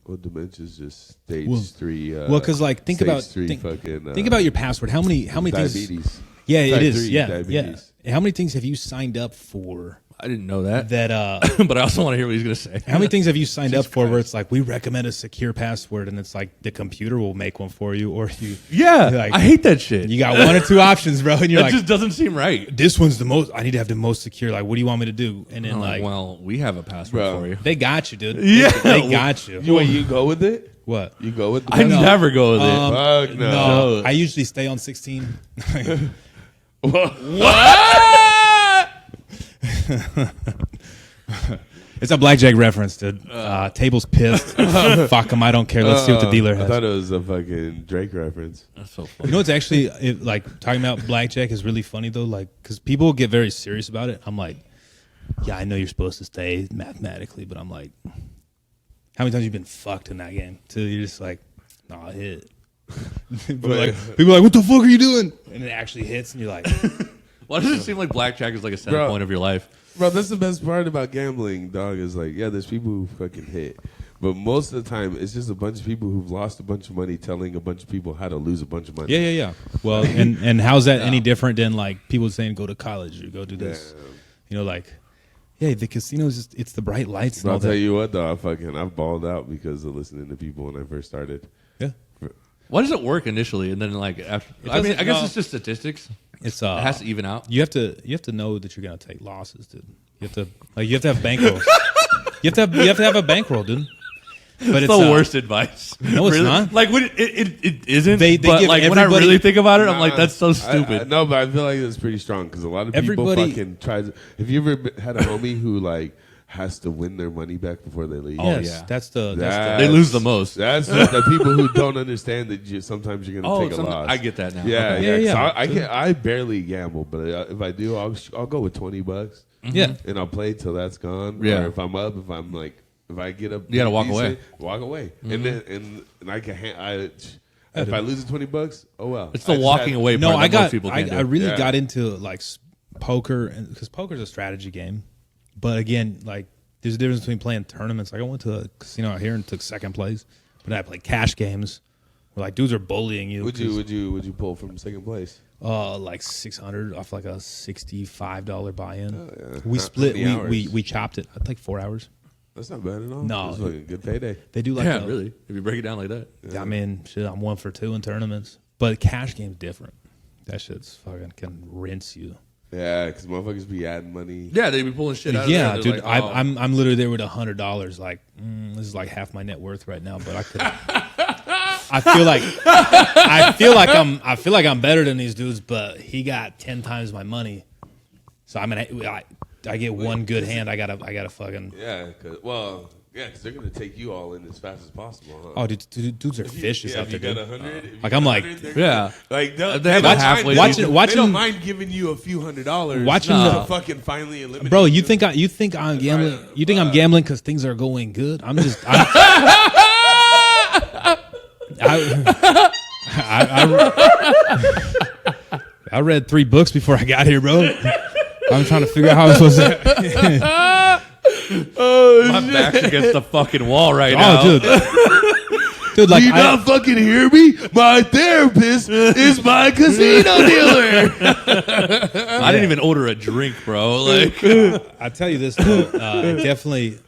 Well, dementia's just stage 3. Well, because like think about your password. How many diabetes. things? Yeah, it Type is. 3 Yeah, diabetes. yeah. How many things have you signed up for? I didn't know that. But I also want to hear what he's going to say. how many things have you signed up for where it's like we recommend a secure password and it's like the computer will make one for you, or you like, I hate that shit. you got 1 or 2 options, bro, and you're It like, just doesn't seem right. this one's the most. I need to have the most secure. Like, what do you want me to do? And then I'm like, well, we have a password Bro. for you. they got you, dude. Yeah. they got you. You go with it? What? You go with the I password? never go with it. Fuck no. I usually stay on 16. It's a blackjack reference, dude. Table's pissed. Fuck him. I don't care. Let's see what the dealer I has. thought it was a fucking Drake reference. That's so funny. You know what's actually like talking about blackjack is really funny though, like because people get very serious about it. I'm like, yeah, I know you're supposed to stay mathematically, but I'm like, how many times you been fucked in that game? Till you're just like, nah, it hit. people are like, what the fuck are you doing? And it actually hits, and you're like, Why does it seem like blackjack is like a center Bro. point of your life? Bro, that's the best part about gambling, dog, is like, yeah, there's people who fucking hit. But most of the time, it's just a bunch of people who've lost a bunch of money telling a bunch of people how to lose a bunch of money. yeah. Well, and how's that any different than like people saying go to college or go do this? Yeah. You know, like, yeah, the casino is just, it's the bright lights and But all I'll tell that. you what, though, I've balled out because of listening to people when I first started. Yeah, Why does it work initially and then like after? I mean, I guess it's just statistics. it's It has to even out. You have to know that you're gonna take losses, dude. You have to have bankrolls. you have to have a bankroll, dude. But It's the worst advice. No, it's Really? not. Like when it isn't. They but give like when I everybody- really think about it, I'm Nah, like, that's so stupid. No, but I feel like it's pretty strong because a lot of people Everybody- fucking try to. Have you ever had a homie who like has to win their money back before they leave? Yes, yeah. that's the They lose the most. That's the people who don't understand that sometimes you're going to take a loss. I get that now. Yeah, Okay. Yeah. So I barely gamble, but if I do, I'll go with $20. yeah. And I'll play till that's gone. Yeah. Or if I'm up, if I get up, You gotta walk decent, away. Walk away. And then and I can. If I lose $20, oh well. It's the walking away No, part that most people can't do. I really Yeah. got into like poker because poker's a strategy game. But again, like there's a difference between playing tournaments. Like I went to a casino out here and took second place, but I played cash games where like dudes are bullying you. Would you pull from second place? Like 600 off like a $65 buy-in. Oh, yeah. We How split. many hours? We chopped it. I'd like 4 hours. That's not bad at all. No. That's like a good payday. They do like Yeah, really. If you break it down like that. I mean, shit, I'm 1 for 2 in tournaments, but cash game's different. That shit's fucking can rinse you. Yeah, because motherfuckers be adding money. Yeah, they be pulling shit out of Yeah, there. dude, Like, oh. I'm literally there with $100. Like, this is like half my net worth right now, but I could. I feel like I'm better than these dudes, but he got 10 times my money. So I get one good hand. I gotta fucking. Yeah, because they're gonna take you all in as fast as possible. Huh? Oh, dudes are fishes out there. If you got Dude. 100, Like, I'm like, Yeah. like They have a halfway they season. don't mind giving you a few $100. Watching to the- fucking finally eliminate. bro, you think I'm gambling? You think I'm gambling because things are going good? I'm just. I read 3 books before I got here, bro. I'm trying to figure out how I'm supposed to. My back's against the fucking wall right now. Oh, dude, like Do you not fucking hear me? My therapist is my casino dealer. I didn't even order a drink, bro. Like, I tell you this though, it definitely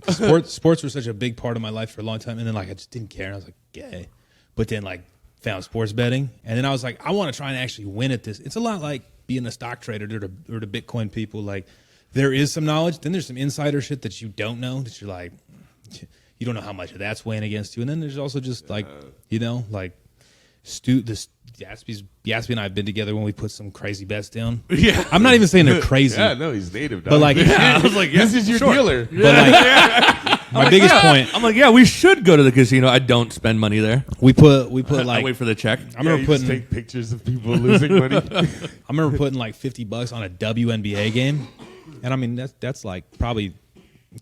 sports were such a big part of my life for a long time, and then like I just didn't care, and I was like gay, but then like found sports betting, and then I was like, I want to try and actually win at this. It's a lot like being a stock trader or the Bitcoin people. Like there is some knowledge, then there's some insider shit that you don't know that you're like. You don't know how much of that's weighing against you, and then there's also just like like Gatsby and I have been together when we put some crazy bets down. yeah. I'm not even saying they're crazy, Yeah, no, he's native. Dog. but like, I was like, this is your dealer. but like, my biggest point, I'm like, yeah, we should go to the casino. I don't spend money there. we put I like wait for the check. I remember you putting just take pictures of people losing money. I remember putting like $50 on a WNBA game, and I mean that's like probably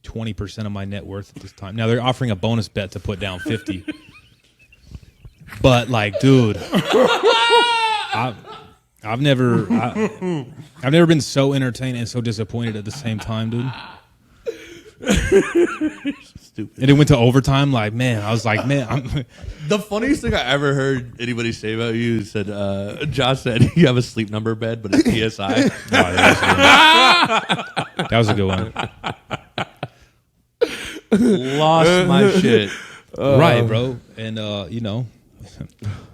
20% of my net worth at this time. Now they're offering a bonus bet to put down 50. But like, dude, I've never been so entertained and so disappointed at the same time, dude. Stupid. And it went to overtime. Like, man, I was like, man, The funniest thing I ever heard anybody say about you said, Josh said you have a sleep number bed, but it's PSI. that was a good one. Lost my shit. Right, bro. And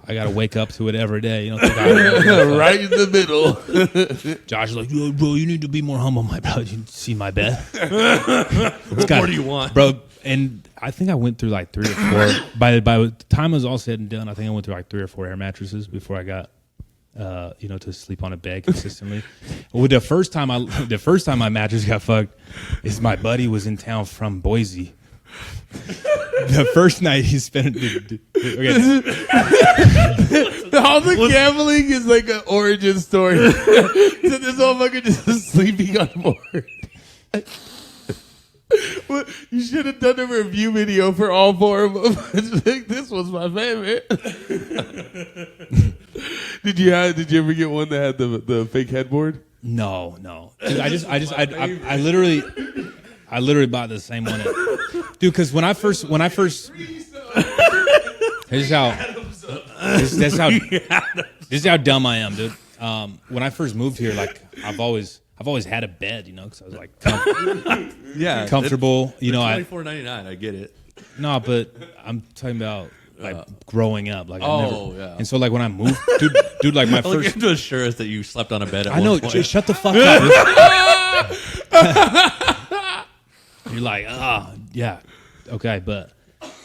I gotta wake up to it every day. Right in the middle. Josh is like, yo, bro, you need to be more humble, my bro. You see my bed? What more do you want? Bro? And I think I went through like 3 or 4. By the time it was all said and done, I think I went through like 3 or 4 air mattresses before I got, to sleep on a bed consistently. Well, the first time my mattress got fucked is my buddy was in town from Boise. The first night he spent. Okay. All the gambling is like an origin story. So this motherfucker just sleeping on board. Well, you should have done a review video for all 4 of them. This was my favorite. Did you ever get one that had the fake headboard? No. Dude, I literally bought the same one. Dude, because when I first, this is how dumb I am, dude. When I first moved here, like I've always had a bed, because I was like comfortable. $24.99. I get it. No, but I'm talking about like growing up. Like yeah. And so like when I moved, dude, like my Like, you first. have to assure us that you slept on a bed at I know. one point. Shut the fuck up. You're like, yeah, okay, but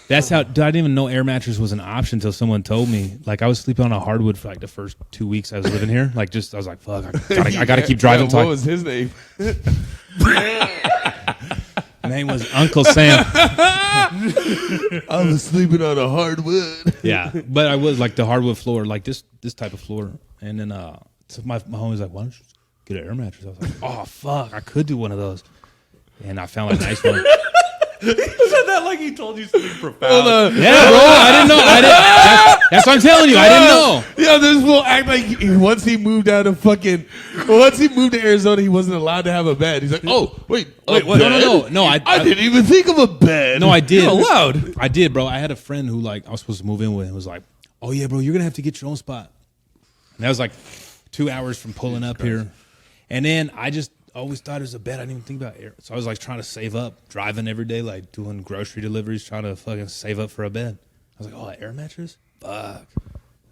that's how. Dude, I didn't even know air mattress was an option until someone told me. Like I was sleeping on a hardwood for like the first 2 weeks I was living here. Like I was like, fuck, I gotta keep driving. What was his name? Name was Uncle Sam. I was sleeping on a hardwood. Yeah, but I was like the hardwood floor, like this type of floor. And then so my homie was like, why don't you get an air mattress? I was like, oh fuck, I could do one of those. And I found a nice one. He said that like he told you something profound. Yeah, bro, I didn't know. That's what I'm telling you. I didn't know. Yeah, this fool act like once he moved to Arizona, he wasn't allowed to have a bed. He's like, oh, wait, what? No. I didn't even think of a bed. No, I did. You're allowed. I did, bro. I had a friend who like I was supposed to move in with and was like, oh yeah, bro, you're gonna have to get your own spot. And that was like 2 hours from pulling up here. And then I just always thought it was a bed. I didn't even think about air. So I was like trying to save up, driving every day, like doing grocery deliveries, trying to fucking save up for a bed. I was like, oh, air mattress? Fuck.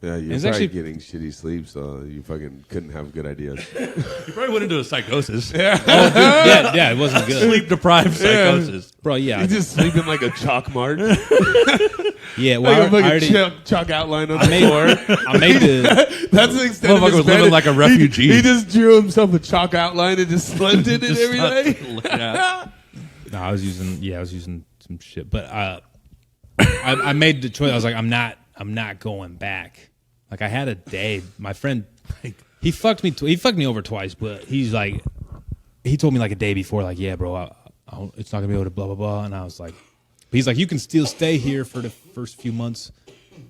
Yeah, you're It's probably actually- getting shitty sleep, so you fucking couldn't have good ideas. You probably went into a psychosis. Yeah, it wasn't good, Sleep deprived psychosis. bro. Yeah, You just sleeping like a chalk mark, like yeah. a Well, I fucking already, chalk outline on I the made, floor. I made the. That's the extent of Motherfucker his was bed. living like a refugee. He just drew himself a chalk outline and just slept in it Just every day. yeah. No, I was using some shit, but I made the choice. I was like, I'm not going back. Like I had a day. My friend, he fucked me over twice, but he's like, he told me like a day before, like, yeah, bro, it's not gonna be able to blah blah blah, and I was like, he's like, you can still stay here for the first few months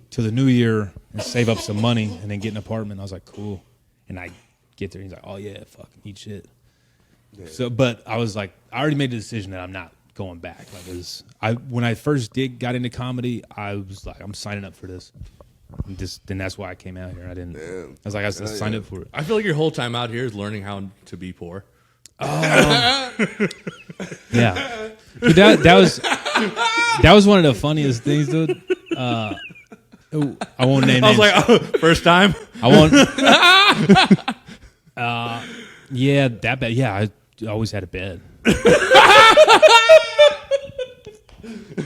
till the new year and save up some money and then get an apartment. I was like, cool, and I get there, and he's like, oh yeah, fucking eat shit. So, but I was like, I already made the decision that I'm not going back. Like, when I first got into comedy, I was like, I'm signing up for this. Then that's why I came out here. I didn't. Damn. I was like, I signed up for it. I feel like your whole time out here is learning how to be poor. Yeah, dude, that was one of the funniest things, dude. I won't name I was names. like, oh, first time? I won't. Yeah, that bad. Yeah, I always had a bed.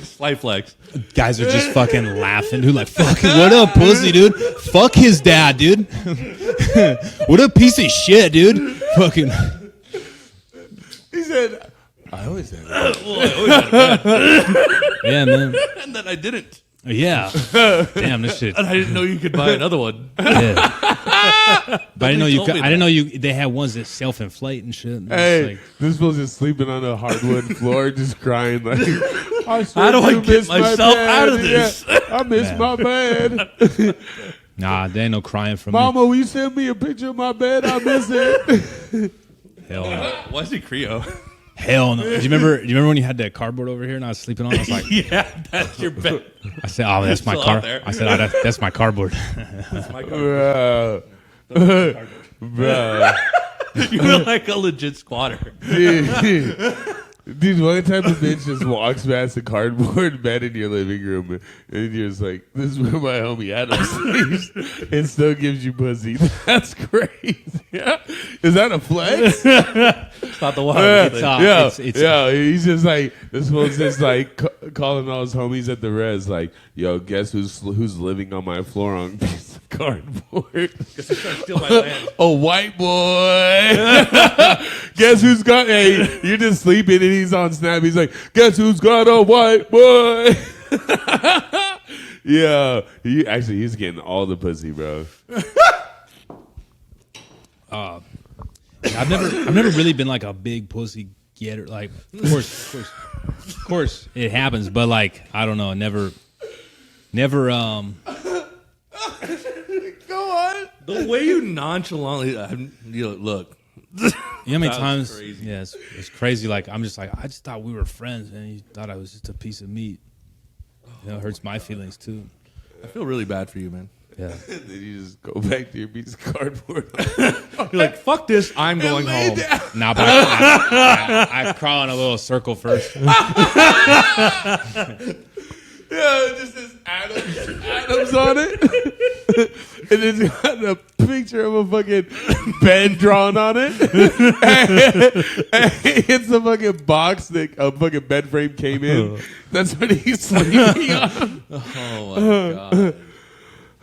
Slight flex. Guys are just fucking laughing, dude. Like, fucking, what up, pussy, dude? Fuck his dad, dude. What a piece of shit, dude. Fucking. He said, "I always had it." Yeah, man. And then I didn't. Yeah. Damn, this shit. And I didn't know you could buy another one. Yeah. But I didn't know you. told me I didn't know you. They had ones that self-inflate and shit. And Hey, it's this fool's just sleeping on a hardwood floor, just crying like, How do I get myself out of this? Yeah, I miss my bed. nah, there ain't no crying from me. Mama, will you send me a picture of my bed? I miss it. Hell no. Why is he Creo? Hell no. Do you remember when you had that cardboard over here and I was sleeping on it? I was like, Yeah, that's your bed. I said, oh, that's my Still car. out there. I said, oh, that's my cardboard. That's my car. Bro. Bro. You're like a legit squatter. Dude, one time a bitch just walks past a cardboard bed in your living room and you're just like, this is where my homie Adam sleeps and still gives you pussy. That's crazy. Yeah. Is that a flex? It's not the one. Yeah, he's just like, this one's just like calling all his homies at the res like, yo, guess who's living on my floor on a piece of cardboard? Guess who's trying to steal my land? A white boy. Guess who's got? Hey, you're just sleeping and he's on Snap. He's like, guess who's got a white boy? Yeah, he's getting all the pussy, bro. I've never really been like a big pussy getter. Like, of course, it happens, but like, I don't know, never. Go on. The way you nonchalantly, look. You know how many That was times? crazy. Yeah, it's crazy. Like, I'm just like, I just thought we were friends, and you thought I was just a piece of meat. You know, it hurts my feelings too. I feel really bad for you, man. Yeah. Then you just go back to your piece of cardboard. You're like, fuck this, I'm going home. Nah, but I crawl in a little circle first. Yeah, it just says Adams on it. And it's got a picture of a fucking bed drawn on it. And it's a fucking box that a fucking bed frame came in. That's what he's sleeping on. Oh my god.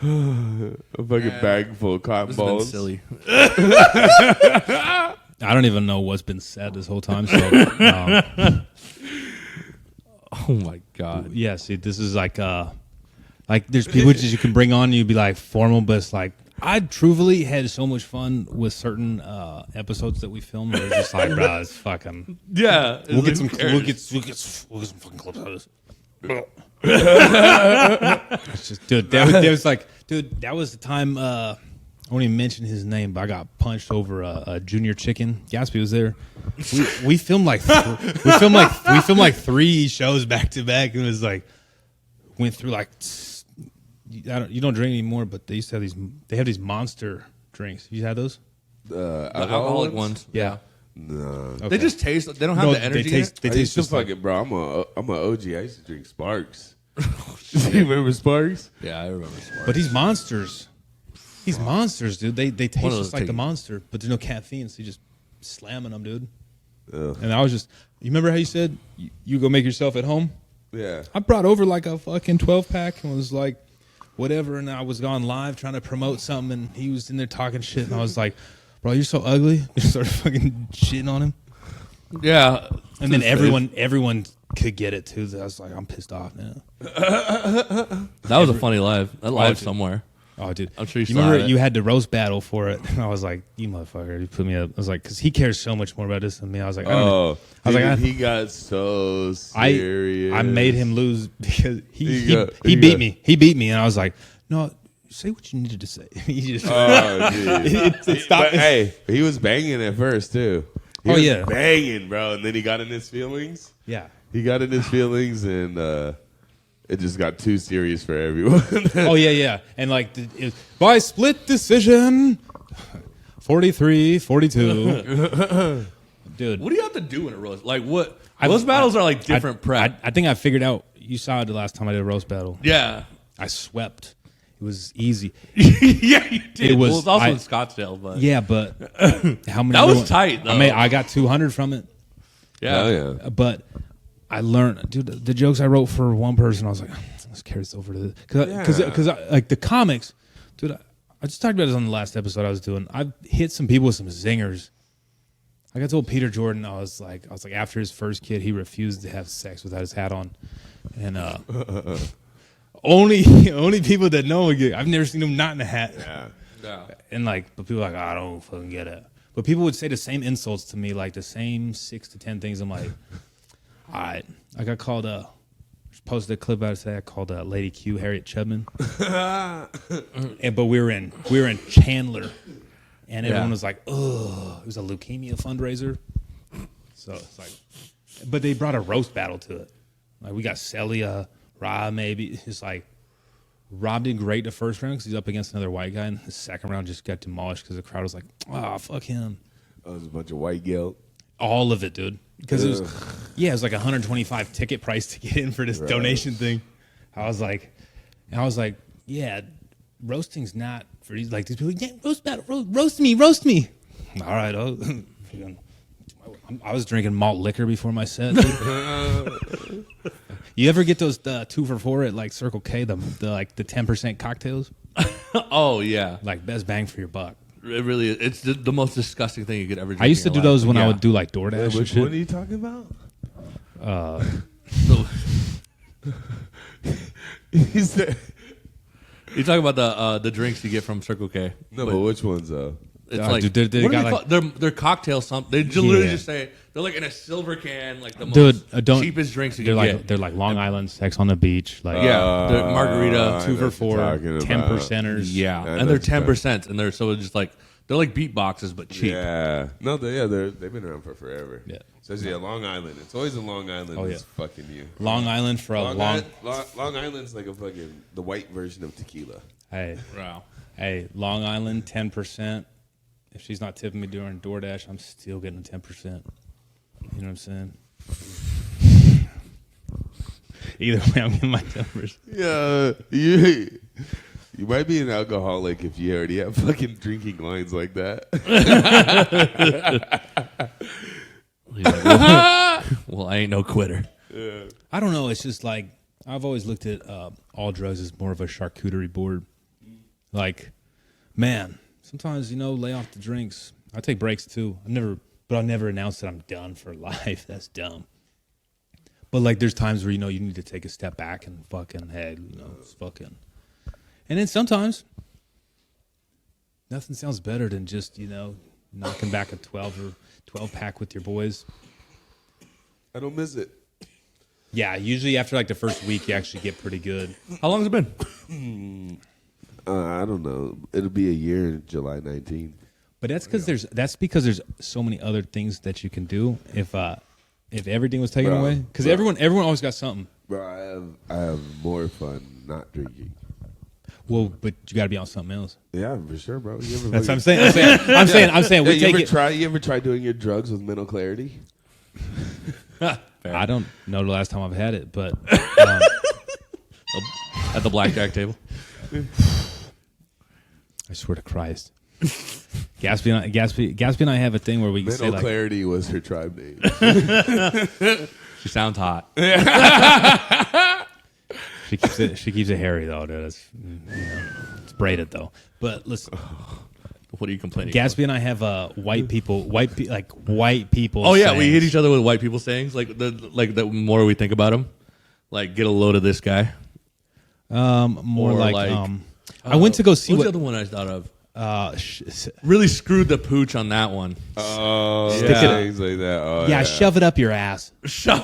A fucking bag full of cotton This has been balls. silly. I don't even know what's been said this whole time. So, Oh my god. yeah, see, this is like there's people that you can bring on, and you'd be like formal, but it's like, I truthfully had so much fun with certain episodes that we filmed. Where it's just like, bro, it's fucking. Yeah. We'll get some fucking clips out of this. It's just, dude, that was like, dude, that was the time. I won't even mention his name, but I got punched over a junior chicken. Gatsby was there. We filmed like we filmed like 3 shows back to back, and it was like went through like you don't drink anymore, but they used to have these monster drinks. You had those? The alcoholic ones. Yeah. No. Okay. They just taste. They don't have the energy. They taste. I used to just like, fucking, bro, I'm a OG. I used to drink Sparks. You remember Sparks? Yeah, I remember. Smart. but these monsters, These monsters, dude, they taste just like the take- monster, but there's no caffeine, so you just slamming them, dude. Ugh. And I was just, you remember how you said you go make yourself at home? Yeah. I brought over like a fucking 12-pack and was like, whatever, and I was on live trying to promote something, and he was in there talking shit, and I was like, bro, you're so ugly. Just started fucking shitting on him. Yeah. And then everyone could get it too. I was like, I'm pissed off now. That was a funny live. That live somewhere. Oh, dude. I'm sure you remember saw it. you had the roast battle for it. And I was like, you motherfucker. You put me up. I was like, because he cares so much more about this than me. I was like, I don't know. I was like, he got so serious. I made him lose because he He beat got- me. He beat me. And I was like, no, say what you needed to say. He just, Oh, dude. it stopped. But, hey, he was banging at first, too. He Oh, was yeah. banging, bro. And then he got in his feelings. Yeah. He got in his feelings, and it just got too serious for everyone. Oh, yeah. And like, by split decision, 43-42. Dude. What do you have to do in a roast? Like what? Roast battles are like different prep. I think I figured out. You saw it the last time I did a roast battle. yeah. I swept. It was easy. Yeah, you did. It was- well, it's also I- in Scottsdale, but Yeah, but how many? That was tight, though. I got 200 from it. yeah. Oh, yeah. But I learned, dude. The jokes I wrote for one person, I was like, let's carry this over to the because like the comics, dude. I just talked about this on the last episode I was doing. I've hit some people with some zingers. Like I told Peter Jordan, I was like, after his first kid, he refused to have sex without his hat on, and only people that know him, I've never seen him not in a hat. Yeah. And like, but people are like, I don't fucking get it. But people would say the same insults to me, like the same 6 to 10 things. I'm like, all right. I got called posted a clip out today. I called Lady Q Harriet Chubman. But we were in Chandler, and everyone was like, ugh. It was a leukemia fundraiser. So it's like, but they brought a roast battle to it. Like we got Celia, Rob, maybe. It's like Rob did great the first round because he's up against another white guy, and the second round just got demolished because the crowd was like, "Oh, fuck him." That was a bunch of white guilt. All of it, dude. Because it was like $125 ticket price to get in for this donation thing. I was like, yeah, roasting's not for these. Like these people, yeah, roast battle, roast me. All right, I was drinking malt liquor before my set. Dude. You ever get those 2 for $4 at like Circle K, the 10% cocktails? Oh yeah. Like best bang for your buck. It really is. It's the most disgusting thing you could ever do. I used to do those when I would do like DoorDash. and Which shit. one are you talking about? He said, You talking about the drinks you get from Circle K? no, but which ones though? It's Dude, like they what got are like- they call? They're cocktail something. They literally Yeah. just say they're like in a silver can, like the Dude, most don't- cheapest drinks you They're can like get. they're like Long Island sex on the beach. Like Yeah, they're margarita, I 2 know for what you're $4, talking 10 about. percenters. Yeah, I know and they're what you're 10%, and they're so just like they're like beat boxes but cheap. Yeah, no, they've been around for forever. Yeah. Especially at Long Island. It's always in Long Island. Oh, It's yeah. fucking you. Long Island for a long. Long Island's like a fucking the white version of tequila. Hey, Wow. Long Island 10%. If she's not tipping me during DoorDash, I'm still getting 10%. You know what I'm saying? Either way, I'm getting my numbers. Yeah, you might be an alcoholic if you already have fucking drinking lines like that. Well, I ain't no quitter. I don't know. It's just like I've always looked at all drugs as more of a charcuterie board. Like, man, sometimes lay off the drinks. I take breaks too. I'll never announce that I'm done for life. That's dumb. But like, there's times where you need to take a step back and fucking it's fucking. And then sometimes nothing sounds better than just knocking back a 12 pack with your boys. I don't miss it. Yeah, usually after like the first week, you actually get pretty good. How long has it been? I don't know. It'll be a year in July 19th. But that's because there's so many other things that you can do if everything was taken away. Because everyone always got something. Bro, I have more fun not drinking. Well, but you got to be on something else. Yeah, for sure, bro. You ever That's what fucking- I'm saying. I'm saying we you take ever it. You ever try doing your drugs with mental clarity? I don't know the last time I've had it, but At the blackjack table. I swear to Christ. Gatsby and I have a thing where we can say Mental like Clarity was her tribe name. She sounds hot. she keeps it hairy though, dude. It's braided though. But listen, What are you complaining? Gatsby and I have white people. Oh yeah, we sayings. hit each other with white people sayings. The more we think about them, like get a load of this guy. More Or like, like, I went to go see what's what the other one I thought of? sh- Really screwed the pooch on that one. Oh, Stick it- things like that. Oh, yeah, shove it up your ass.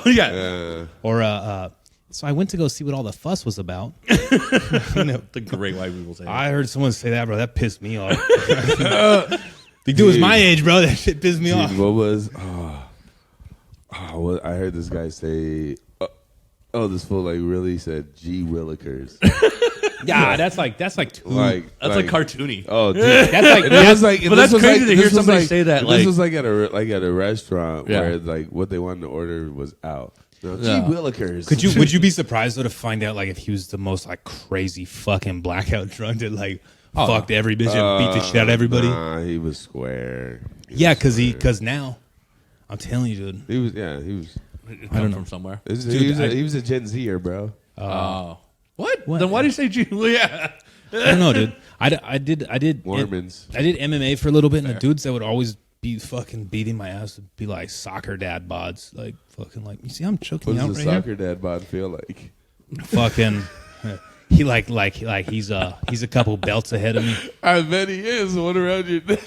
Yeah. Or so I went to go see what all the fuss was about. The great white people saying. I heard someone say that, bro. That pissed me off. The dude was my age, bro. That shit pissed me off. What was? What I heard this guy say. This fool like really said G Willikers. Yeah, that's like too. That's like cartoony. Oh, dude. That's like That's like, but that's crazy to hear somebody say that. This Like, was like at a restaurant Yeah. where like what they wanted to order was out. No, G Yeah. Willikers. would you be surprised though to find out like if he was the most like crazy fucking blackout drunk that like fucked every bitch and beat the shit out of everybody? Nah, he was square. Yeah, because now I'm telling you, dude. He was. I don't know from somewhere. He was a Gen Zer, bro. What? What? Then why do you say G? Yeah. I don't know, dude. I did Mormons. I did MMA for a little bit, and the dudes that would always be fucking beating my ass would be like soccer dad bods, like fucking like you see I'm choking What you out does a right soccer dad bod feel like? here. Fucking. He like he's a couple belts ahead of me. I bet he is. The one around your neck.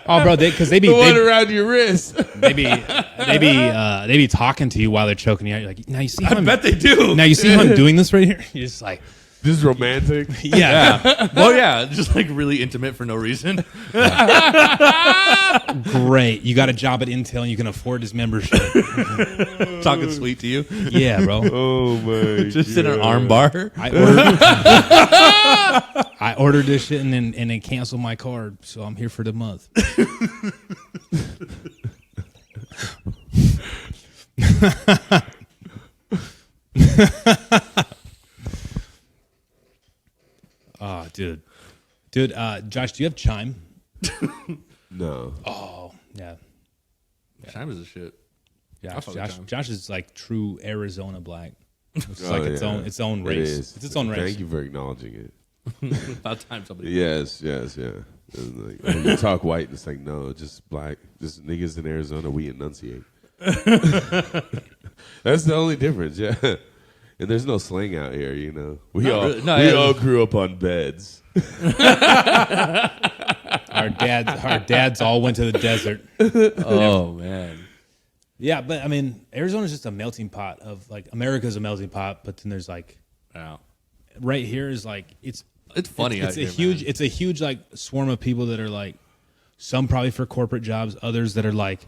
Oh, bro, because they be The one around your wrist. they be talking to you while they're choking you out. You're like, now you see how I bet they do. now you see how I'm doing this right here. You're just like, This is romantic. yeah, Well, yeah, just like really intimate for no reason. great. You got a job at Intel and you can afford his membership. Talking sweet to you. Yeah, bro. Oh my! Just in an arm bar. I ordered this shit and then canceled my card, so I'm here for the month. Oh, dude, Josh, do you have Chime? No. Oh, yeah. Chime is a shit. Josh is like true Arizona black. It's Oh, like yeah. its own race. It is. It's its own race. Thank you for acknowledging it. About time somebody. Yes, yeah. And like, when you talk white, it's like no, just black. Just niggas in Arizona, we enunciate. That's the only difference, yeah. And there's no slang out here, you know. We all grew up on beds. Our dads all went to the desert. Oh man. Yeah, but I mean, Arizona's just a melting pot of like America's a melting pot, but then there's like Yeah. right here is like it's funny. It's a huge like swarm of people that are like some probably for corporate jobs, others that are like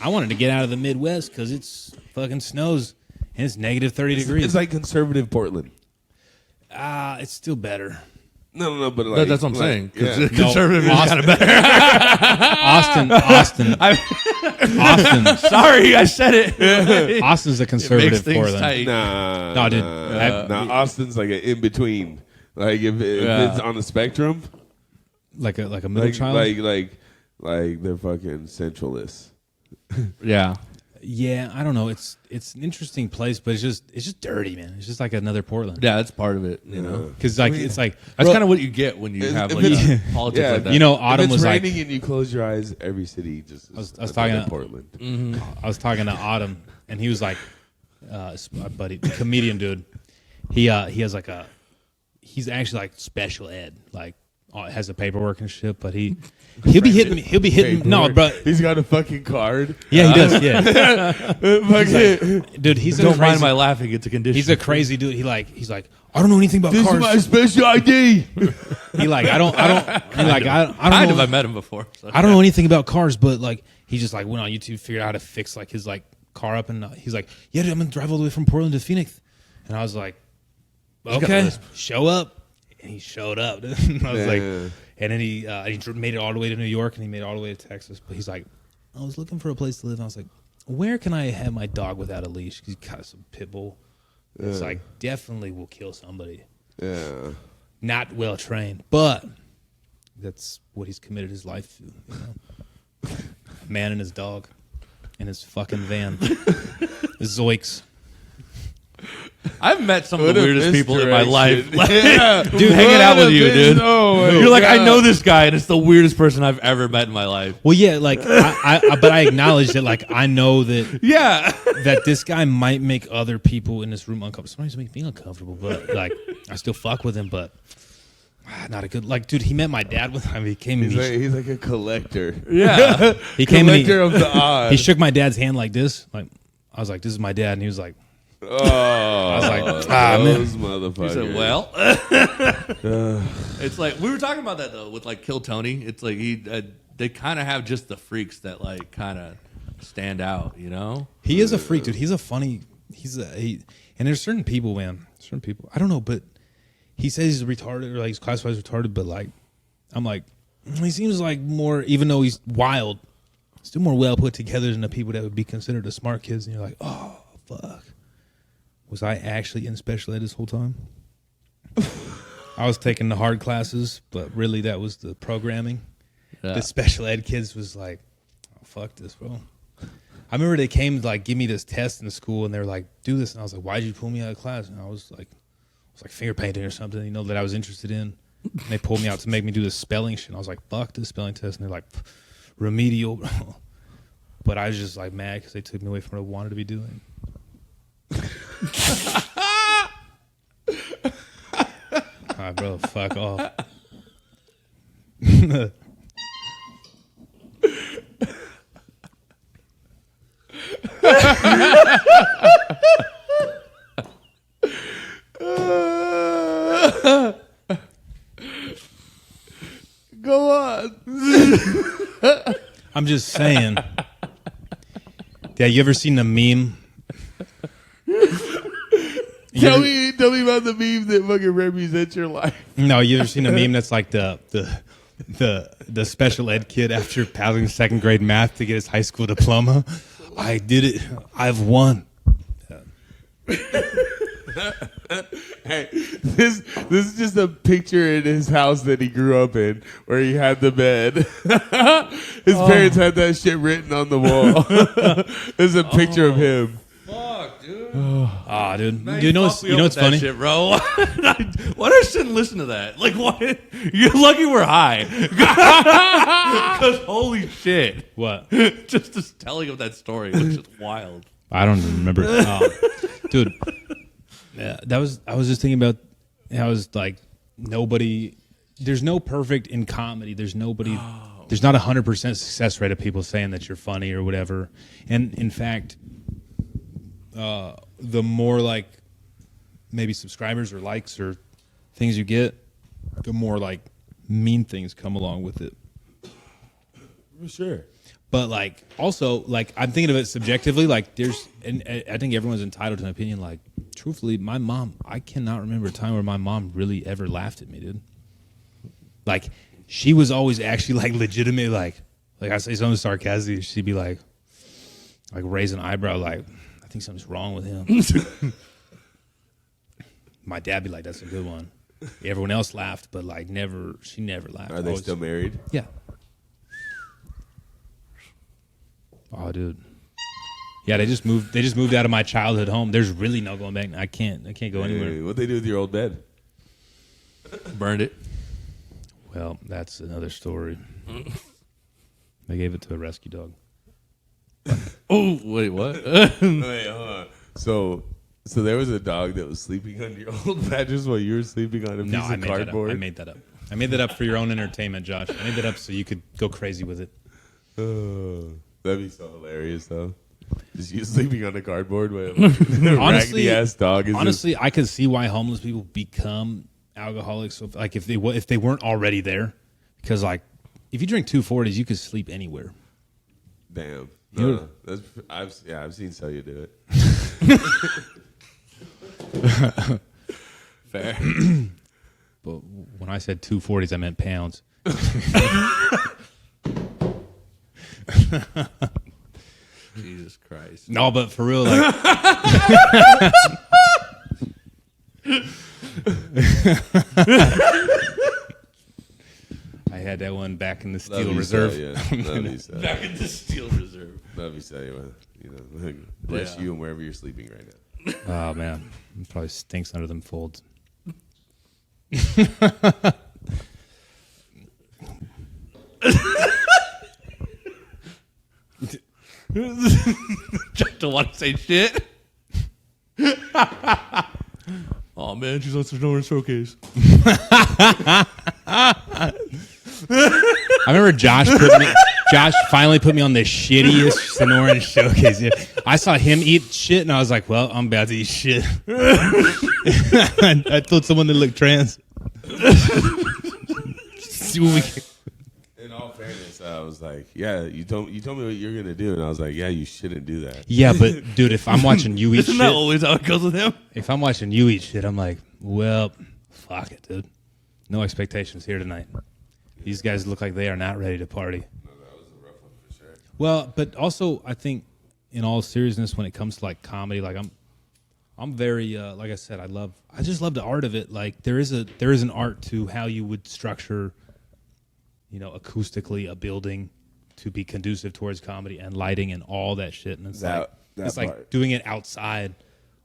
I wanted to get out of the Midwest because it's fucking snows and it's negative 30 degrees. It's like conservative Portland. It's still better. No, but like That's what I'm saying. Yeah. Conservative is kind of better. Austin. Sorry, I said it. Austin's a Makes conservative things Portland. tight. No, dude. Austin's like an in between. Like if it's on the spectrum, Like a middle child. like they're fucking centralists. Yeah. Yeah, I don't know. It's an interesting place, but it's just dirty, man. It's just like another Portland. Yeah, that's part of it. You know, Because like it's like that's kind of what you get when you have like politics like that. you know, If Autumn it's was like raining and you close your eyes, every city just. I was talking to- Portland. I was talking to Autumn, and he was like, my buddy, the comedian dude. He has like he's actually like special ed, like has the paperwork and shit. But he'll be hitting me. He'll be hitting no, bro. He's got a fucking card. Yeah, he does. Yeah, Fucking, dude. He's Don't a mind crazy, my laughing. It's a condition. He's a crazy dude. He's like I don't know anything about this cars. is my special ID. He like I don't. He like I don't kind know. of. I met him before. So. I don't know anything about cars, but like he just like went on YouTube, figured out how to fix like his like car up, and he's like, yeah, dude, I'm gonna drive all the way from Portland to Phoenix, and I was like, okay, show up, and he showed up. Dude. I was like, and then he made it all the way to New York, and he made it all the way to Texas, but he's like, I was looking for a place to live, and I was like, where can I have my dog without a leash? Because he's got some pit bull. It's like definitely will kill somebody. Yeah. Not well trained, but that's what he's committed his life to. You know? A man and his dog, and his fucking van, his Zoiks. I've met some of What the a weirdest people in my life. misdirection. Yeah. Dude, hanging out with you, dude. Oh, my You're like, I God. know this guy, and it's the weirdest person I've ever met in my life. Well, yeah, like but I acknowledge that, like, I know that Yeah. that this guy might make other people in this room uncomfortable. Sometimes make me uncomfortable, but like, I still fuck with him, but not a good. Like, dude, he met my dad with. I mean, he came and He's like a collector. Yeah. he came and Collector of the odd. he shook my dad's hand like this. Like, I was like, "This is my dad," and he was like, Oh, I was like, man. those motherfuckers. He said, well. It's like, we were talking about that, though, with, like, Kill Tony. It's like, they kind of have just the freaks that, like, kind of stand out, you know? he is a freak, dude. He's a funny. And there's certain people, man. Certain people. I don't know, but he says he's retarded or like he's classified as retarded, but like, I'm like, he seems like more, even though he's wild, still more well put together than the people that would be considered the smart kids. And you're like, oh fuck, was I actually in special ed this whole time? I was taking the hard classes, but really that was the programming. Yeah. The special ed kids was like, oh, fuck this, bro. I remember they came to like give me this test in school, and they were like, "Do this," and I was like, "Why'd you pull me out of class?" And I was like finger painting or something, you know, that I was interested in. And they pulled me out to make me do this spelling shit. And I was like, "Fuck this spelling test," and they're like, "Remedial," bro. But I was just like mad because they took me away from what I wanted to be doing. All right, bro, fuck off. Go on. I'm just saying. Yeah, you ever seen the meme? Tell me about the meme that fucking represents your life. No, you ever seen a meme that's like the special ed kid after passing second grade math to get his high school diploma? I did it. I've won. Hey, this is just a picture in his house that he grew up in, where he had the bed. His parents had that shit written on the wall. There's a picture of him. Fuck, dude. Ah, dude. Man, You know fucked what's me you up know with what's that funny? shit, bro? Why I shouldn't listen to that? Like, what? You're lucky we're high. Because holy shit. What? Just this telling of that story was just wild. I don't even remember. Dude. Yeah, I was just thinking about how it's like nobody. There's no perfect in comedy. There's nobody. There's not 100% success rate of people saying that you're funny or whatever. And in fact, the more like maybe subscribers or likes or things you get, the more like mean things come along with it. For sure. But like also like I'm thinking of it subjectively. Like there's, and I think everyone's entitled to an opinion. Like truthfully, my mom, I cannot remember a time where my mom really ever laughed at me, dude. Like she was always actually like legitimate. Like I say something sarcastic, she'd be like raise an eyebrow. Like I think something's wrong with him. My dad be like, that's a good one. Everyone else laughed, but like never. She never laughed. Are they Always- still married? Yeah. Oh, dude. Yeah, they just moved out of my childhood home. There's really no going back. I can't go anywhere. Hey, what'd they do with your old bed? Burned it. Well, that's another story. They gave it to a rescue dog. Oh, wait, what? Wait, hold on. So there was a dog that was sleeping on your old mattress while you were sleeping on a piece of cardboard? I made that up. I made that up for your own entertainment, Josh. I made that up so you could go crazy with it. That'd be so hilarious, though. Just you sleeping on a cardboard with a raggedy ass dog. Honestly, I could see why homeless people become alcoholics. So like if they weren't already there, because like if you drink 240s, you could sleep anywhere. Damn. You- No, I've seen Celia do it. Fair. But when I said 240s, I meant pounds. Jesus Christ. No, but for real, like. I back in the That'd Steel be Reserve. sad, yeah. That'd be sad. Back in the Steel Reserve. That'd be sad. You know, bless you and wherever you're sleeping right now. Oh man, it probably stinks under them folds. Just don't want to say shit. Oh man, she's on some showcase. I remember Josh finally put me on the shittiest Sonoran showcase. Yeah. I saw him eat shit, and I was like, "Well, I'm about to eat shit." I told someone to look trans. See what we can. In all fairness, I was like, "Yeah, you told me what you're gonna do," and I was like, "Yeah, you shouldn't do that." Yeah, but dude, if I'm watching you eat Isn't shit, that always how it goes with him? if I'm watching you eat shit, I'm like, "Well, fuck it, dude. No expectations here tonight." These guys look like they are not ready to party. No, that was a rough one for sure. Well, but also I think, in all seriousness, when it comes to like comedy, like I'm very like I said, I just love the art of it. Like there is an art to how you would structure, you know, acoustically a building to be conducive towards comedy and lighting and all that shit. And it's like doing it outside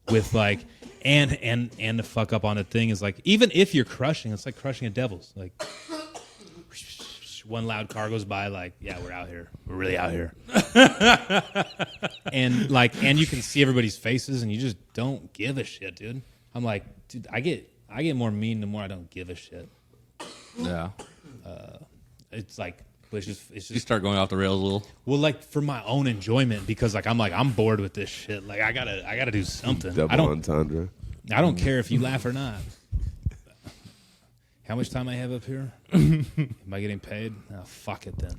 with like and to fuck up on a thing is like, even if you're crushing, it's like crushing a devil's like. One loud car goes by, like, yeah, we're out here. We're really out here. and you can see everybody's faces, and you just don't give a shit, dude. I'm like, dude, I get more mean the more I don't give a shit. Yeah. It's like, it's just. You start going off the rails a little. Well, like for my own enjoyment, because like I'm bored with this shit. Like I gotta do something. Double entendre. I don't care if you laugh or not. How much time I have up here? Am I getting paid? Oh, fuck it then.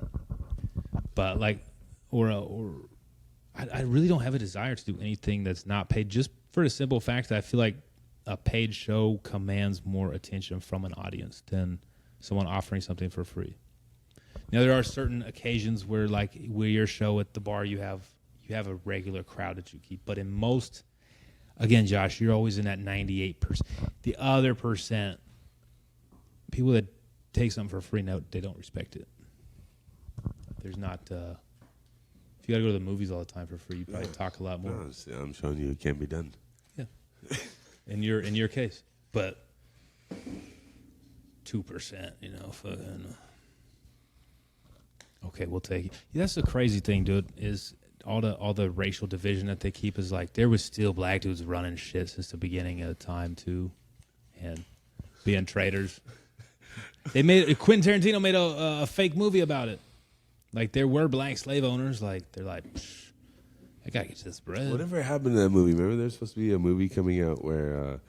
But like, I really don't have a desire to do anything that's not paid, just for the simple fact that I feel like a paid show commands more attention from an audience than someone offering something for free. Now there are certain occasions where, like, with your show at the bar, you have a regular crowd that you keep, but in most, again, Josh, you're always in that 98%. The other percent. People that take something for free, no, they don't respect it. There's not. If you got to go to the movies all the time for free, you probably talk a lot more. No, I'm showing you it can't be done. Yeah. In your case, but 2%, you know, fucking. Okay, we'll take it. Yeah, that's the crazy thing, dude. Is all the racial division that they keep is like there was still black dudes running shit since the beginning of time too, and being traitors. Quentin Tarantino made a fake movie about it. Like there were black slave owners. Like they're like, I gotta get to this bread. Whatever happened to that movie? Remember, there's supposed to be a movie coming out where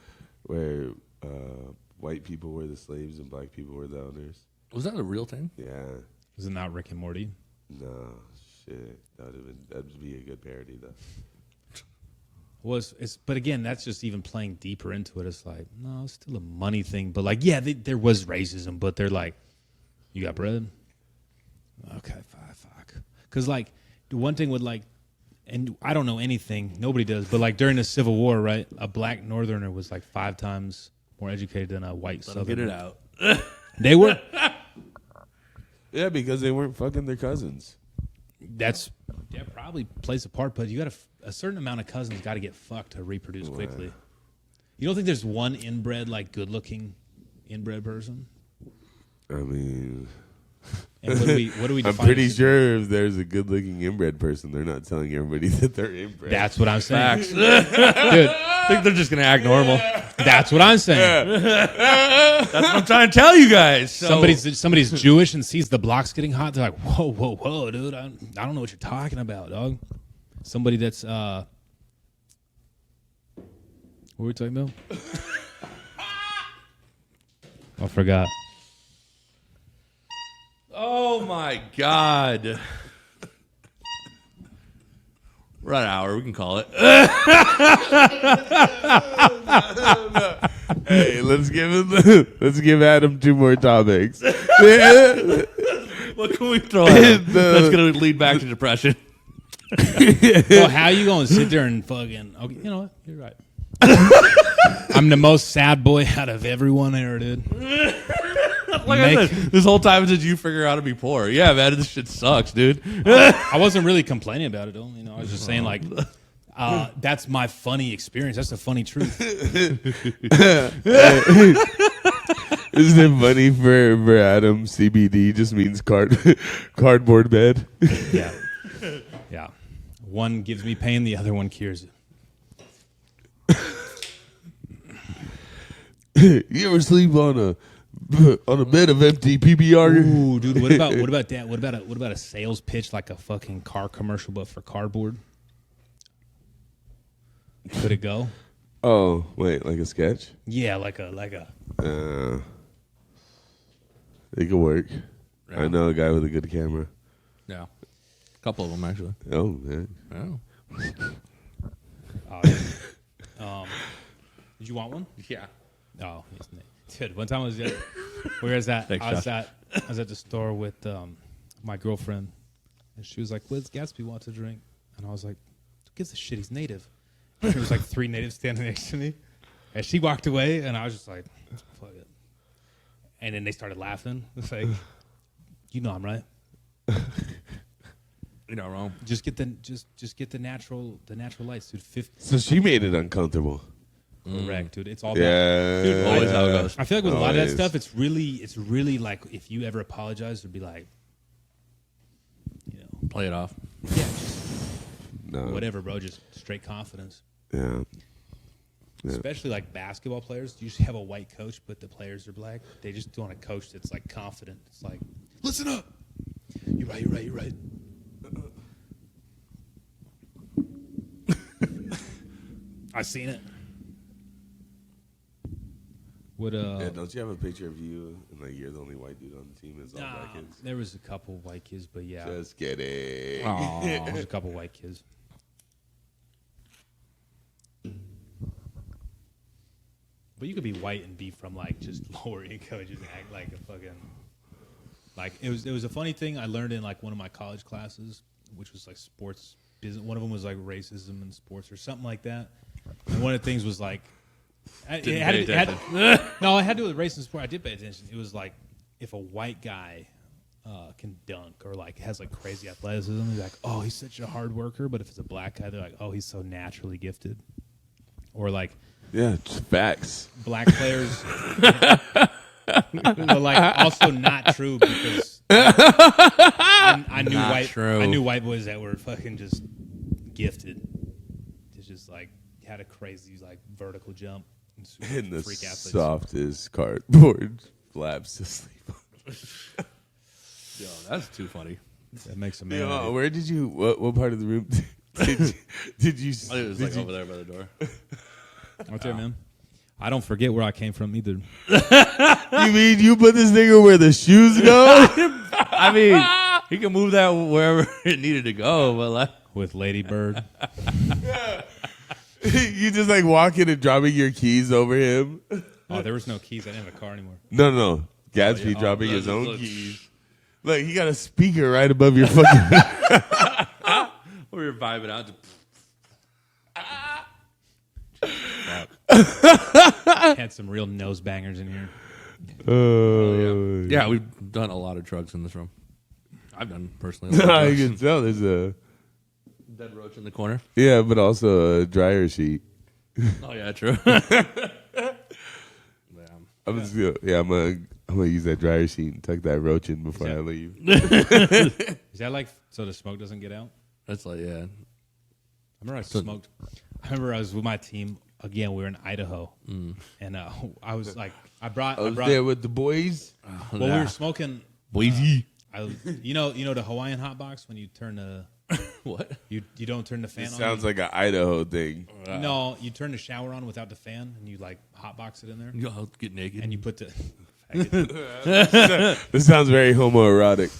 white people were the slaves and black people were the owners. Was that a real thing? Yeah. Was it not Rick and Morty? No shit. That'd be a good parody though. But again, that's just even playing deeper into it. It's like, no, it's still a money thing. But like, yeah, there was racism, but they're like, you got bread? Okay, fuck. Because like, the one thing with like, and I don't know anything, nobody does, but like during the Civil War, right, a black Northerner was like 5 times more educated than a white Southerner. Get it out. They were. Yeah, because they weren't fucking their cousins. That probably plays a part, but you got a certain amount of cousins got to get fucked to reproduce quickly. You don't think there's one inbred, like good-looking inbred person? I mean, and what do we? I'm pretty sure if there's a good-looking inbred person, they're not telling everybody that they're inbred. That's what I'm saying, dude. I think they're just gonna act normal. That's what I'm saying. That's what I'm trying to tell you guys. So. Somebody's Jewish and sees the blocks getting hot. They're like, whoa, dude. I don't know what you're talking about, dog. Somebody that's what were we talking about? I forgot. Oh my God. We're at an hour. We can call it. Hey, let's give Adam 2 more topics. What can we throw at him that's going to lead back to depression? Well, how you going to sit there and fucking... Okay, you know what? You're right. I'm the most sad boy out of everyone here, dude. Like I said, this whole time did you figure out how to be poor? Yeah, man, this shit sucks, dude. I wasn't really complaining about it, though. You know, I was just saying, like, that's my funny experience. That's the funny truth. Isn't it funny for Adam? CBD just means cardboard bed. Yeah. Yeah. One gives me pain, the other one cures You ever sleep on a bed of empty PBR? Ooh, dude, what about that? What about a sales pitch like a fucking car commercial but for cardboard? Could it go? Oh, wait, like a sketch? Yeah, like a It could work. Yeah. I know a guy with a good camera. Yeah, a couple of them actually. Oh, man. Oh. Did you want one? Yeah. Oh, dude. One time I was at where is that? Thanks, I was Josh. at the store with my girlfriend, and she was like, "What does Gatsby want to drink?" And I was like, "Who gives a shit? He's native." And there was like 3 natives standing next to me, and she walked away, and I was just like, "Fuck it." And then they started laughing. It's like, you know I'm right. You're not wrong. Just get the natural lights, dude. 50. So she made it uncomfortable. Correct, dude. It's all Yeah, dude, always how it goes. I feel like with a lot of that Always. stuff, it's really like if you ever apologize, it'd be like, you know, Play it off. yeah, No. whatever, bro. Just straight confidence. Yeah. Yeah. Especially like basketball players usually have a white coach, but the players are black. They just want a coach that's like confident. It's like, listen up. You're right. I seen it. What Yeah, don't you have a picture of you and like you're the only white dude on the team? Is all black kids? there was a couple white kids, but yeah, Just kidding. there was a couple white kids. But you could be white and be from like just lower income and just act like a fucking like it was a funny thing I learned in like one of my college classes, which was like sports business. One of them was like racism in sports or something like that. And one of the things was like it had to do with race and sport. I did pay attention. It was like if a white guy can dunk or like has like crazy athleticism, he's like, oh, he's such a hard worker. But if it's a black guy, they're like, oh, he's so naturally gifted. Or like Yeah, just facts. black players, but like also not true because I knew white boys that were fucking just gifted. It's just like had a crazy like vertical jump and super And the freak athletes. softest cardboard flaps to sleep on. Yo, that's too funny. That makes a man. Yo, where did you? What part of the room did you? I think it was like over there by the door. Right there, man. I don't forget where I came from either. You mean you put this nigga where the shoes go? I mean, he can move that wherever it needed to go, but like, With Lady Bird. You just like walking and dropping your keys over him. Oh, there was no keys. I didn't have a car anymore. No. Gatsby yeah. dropping Oh, his own look. keys. Like he got a speaker right above your fucking. we were vibing out. Had some real nose bangers in here. Yeah, we've done a lot of drugs in this room. I've done personally. A lot I of can drugs. tell there's a Dead roach in the corner. yeah, but also a dryer sheet. Oh yeah, true. I'm gonna use that dryer sheet and tuck that roach in before I leave. Is that like so the smoke doesn't get out? That's like yeah. I remember I remember I was with my team again. We were in Idaho, and I was like, I brought there with the boys. well, we were smoking. Boise. You know the Hawaiian hot box when you turn the What? you don't turn the fan It on. sounds like an Idaho thing. No, you turn the shower on without the fan, and you like hot box it in there, Y'all get naked. and you put the. This sounds very homoerotic.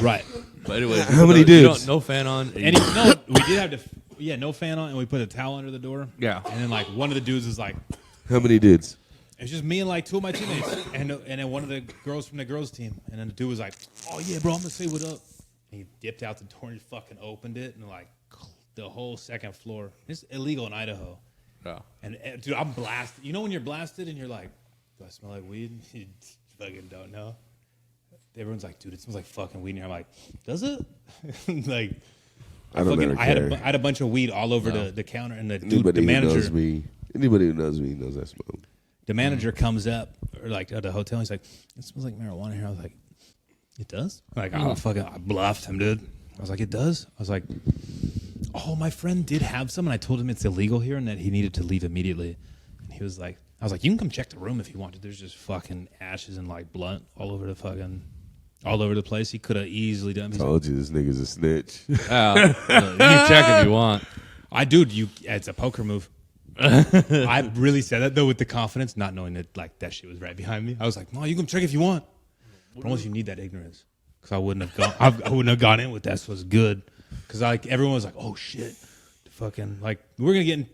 Right. But anyway, How many dudes? No fan on. And we did have no fan on, and we put a towel under the door. Yeah. And then like one of the dudes was like, How many dudes? it's just me and like 2 of my teammates, and then one of the girls from the girls team, and then the dude was like, oh yeah, bro, I'm gonna say what up. And he dipped out the door and he fucking opened it, and like the whole second floor. It's illegal in Idaho. Yeah. And dude, I'm blasted. You know when you're blasted and you're like, Do I smell like weed? You fucking don't know. Everyone's like, dude, it smells like fucking weed in here. I'm like, does it? Like, I don't ever I care. had a bunch of weed all over the counter, and the Anybody manager who knows me knows I smoke. The manager comes up, or like at the hotel. He's like, "It smells like marijuana here." I was like, "It does?" Like, I bluffed him, dude. I was like, "It does." I was like, "Oh, my friend did have some, and I told him it's illegal here and that he needed to leave immediately." And he was like, "I was like, you can come check the room if you want to. There's just fucking ashes and like blunt all over the place. He could have easily done." Told you this nigga's a snitch. You can check if you want. It's a poker move. I really said that though with the confidence, not knowing that like that shit was right behind me. I was like, "No, you can check if you want." But unless you need that ignorance, because I wouldn't have gone. I wouldn't have gone in with that. So it's good, because like everyone was like, "Oh shit," fucking like we're gonna get in.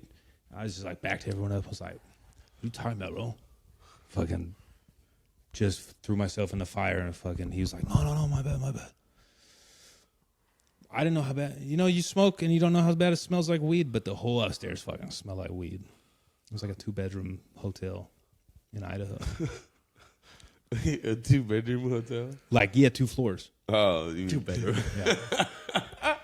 I was just like back to everyone up. I was like, "What are you talking about, bro?" Fucking just threw myself in the fire and fucking. He was like, "No, my bad." I didn't know how bad. You know, you smoke and you don't know how bad it smells like weed, but the whole upstairs fucking smelled like weed. It was like a 2-bedroom hotel in Idaho. A 2-bedroom hotel? Like, yeah, 2 floors. Oh, you 2-bedroom. Yeah.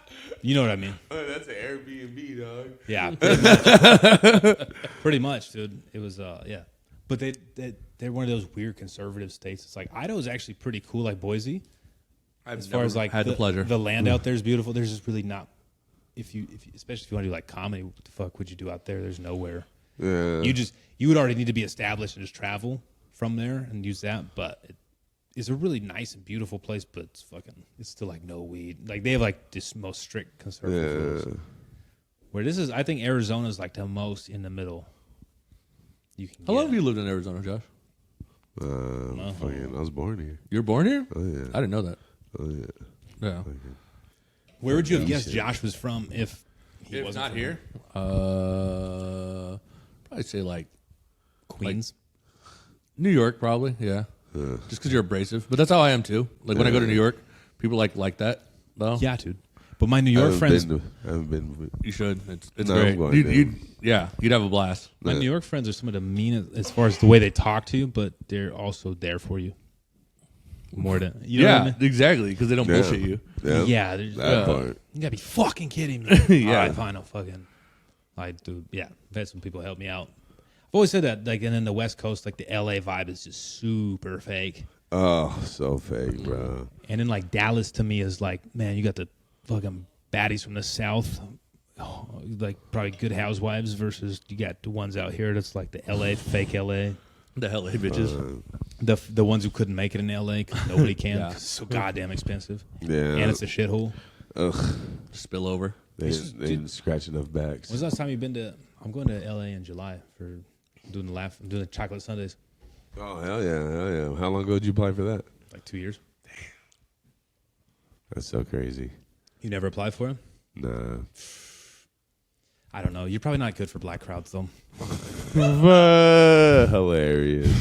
You know what I mean? Oh, that's an Airbnb, dog. Yeah, pretty much. Pretty much, dude. It was, yeah. But they're one of those weird conservative states. It's like, Idaho's actually pretty cool, like Boise. As far as like had the pleasure. The land out there is beautiful. There's just really not, especially if you want to do like comedy, what the fuck would you do out there? There's nowhere. Yeah. You would already need to be established and just travel from there and use that. But it is a really nice and beautiful place, but it's still like no weed. Like they have like this most strict conservative rules. Where this is, I think Arizona is like the most in the middle. How long have you lived in Arizona, Josh? Fucking, I was born here. You were born here? Oh yeah. I didn't know that. Oh yeah. Yeah. Where would you have guessed Josh was from if he wasn't not from here? Probably say like Queens. New York, probably. Yeah. Just because you're abrasive, but that's how I am too. Like when I go to New York, people like that. Though. Yeah, dude. But my New York friends, I haven't been. You should. It's No, I'm great. going You'd have a blast. my New York friends are some of the meanest as far as the way they talk to you, but they're also there for you. More than you know what I mean? Exactly. Because they don't bullshit you. Yeah. Yeah, That part. you gotta be fucking kidding me. Yeah. All right, fine, I'll fucking. Dude, yeah, I've had some people help me out. I've always said that, like, and then the West Coast, like the LA vibe is just super fake. Oh, so fake, bro. And then like Dallas to me is like, man, you got the fucking baddies from the South, like probably good housewives versus you got the ones out here that's like the LA fake LA. The LA bitches. The ones who couldn't make it in LA because nobody can. 'Cause it's so goddamn expensive. Yeah. And it's a shithole. Ugh. Spill over. They didn't scratch enough backs. When's the last time you've been to? I'm going to LA in July for doing the chocolate sundaes. Oh, hell yeah. How long ago did you apply for that? Like 2 years. That's so crazy. You never applied for it? Nah. I don't know. You're probably not good for black crowds though. Hilarious.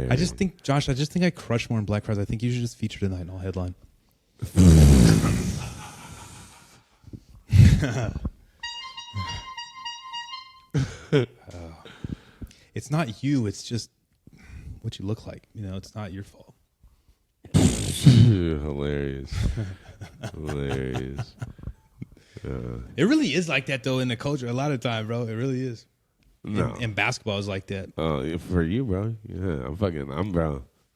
I just think, Josh, I crush more in black crowds. I think you should just feature tonight in all headline. It's not you. It's just what you look like. You know, it's not your fault. Hilarious. It really is like that though in the culture. A lot of time, bro. It really is. No. And basketball is like that. Oh, for you, bro. Yeah,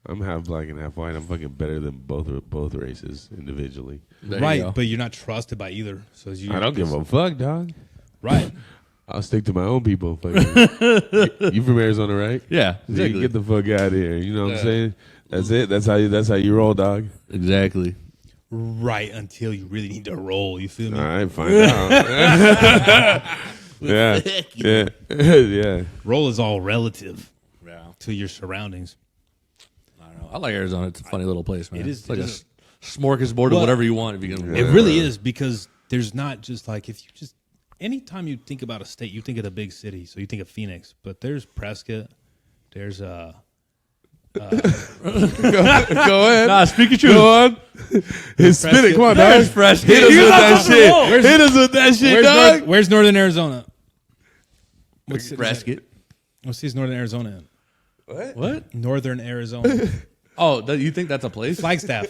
I'm half black and half white. I'm fucking better than both races individually. Right, but you're not trusted by either. So I don't give a fuck, dog. Right. I'll stick to my own people. Fucking. You from Arizona, right? Yeah, exactly. You get the fuck out of here. You know what I'm saying? That's it. That's how you roll, dog. Exactly. Right, until you really need to roll. You feel me? All right, find out. Yeah. Roll is all relative Yeah. to your surroundings. I don't know. I like Arizona. It's a funny little place, man. It is- It's like it a is smorgasbord of whatever you want. If you can. It really is, because there's not just like, if you just, anytime you think about a state, you think of the big city. So you think of Phoenix, but there's Prescott, there's Go ahead. Nah, speak your truth. Go on. Spin it. Come on, dog. There's fresh. Hit us with that shit. Hit us with that shit, dog. where's Northern Arizona? What's Prescott. What city's Northern Arizona in? What? Northern Arizona. Oh, you think that's a place? Flagstaff.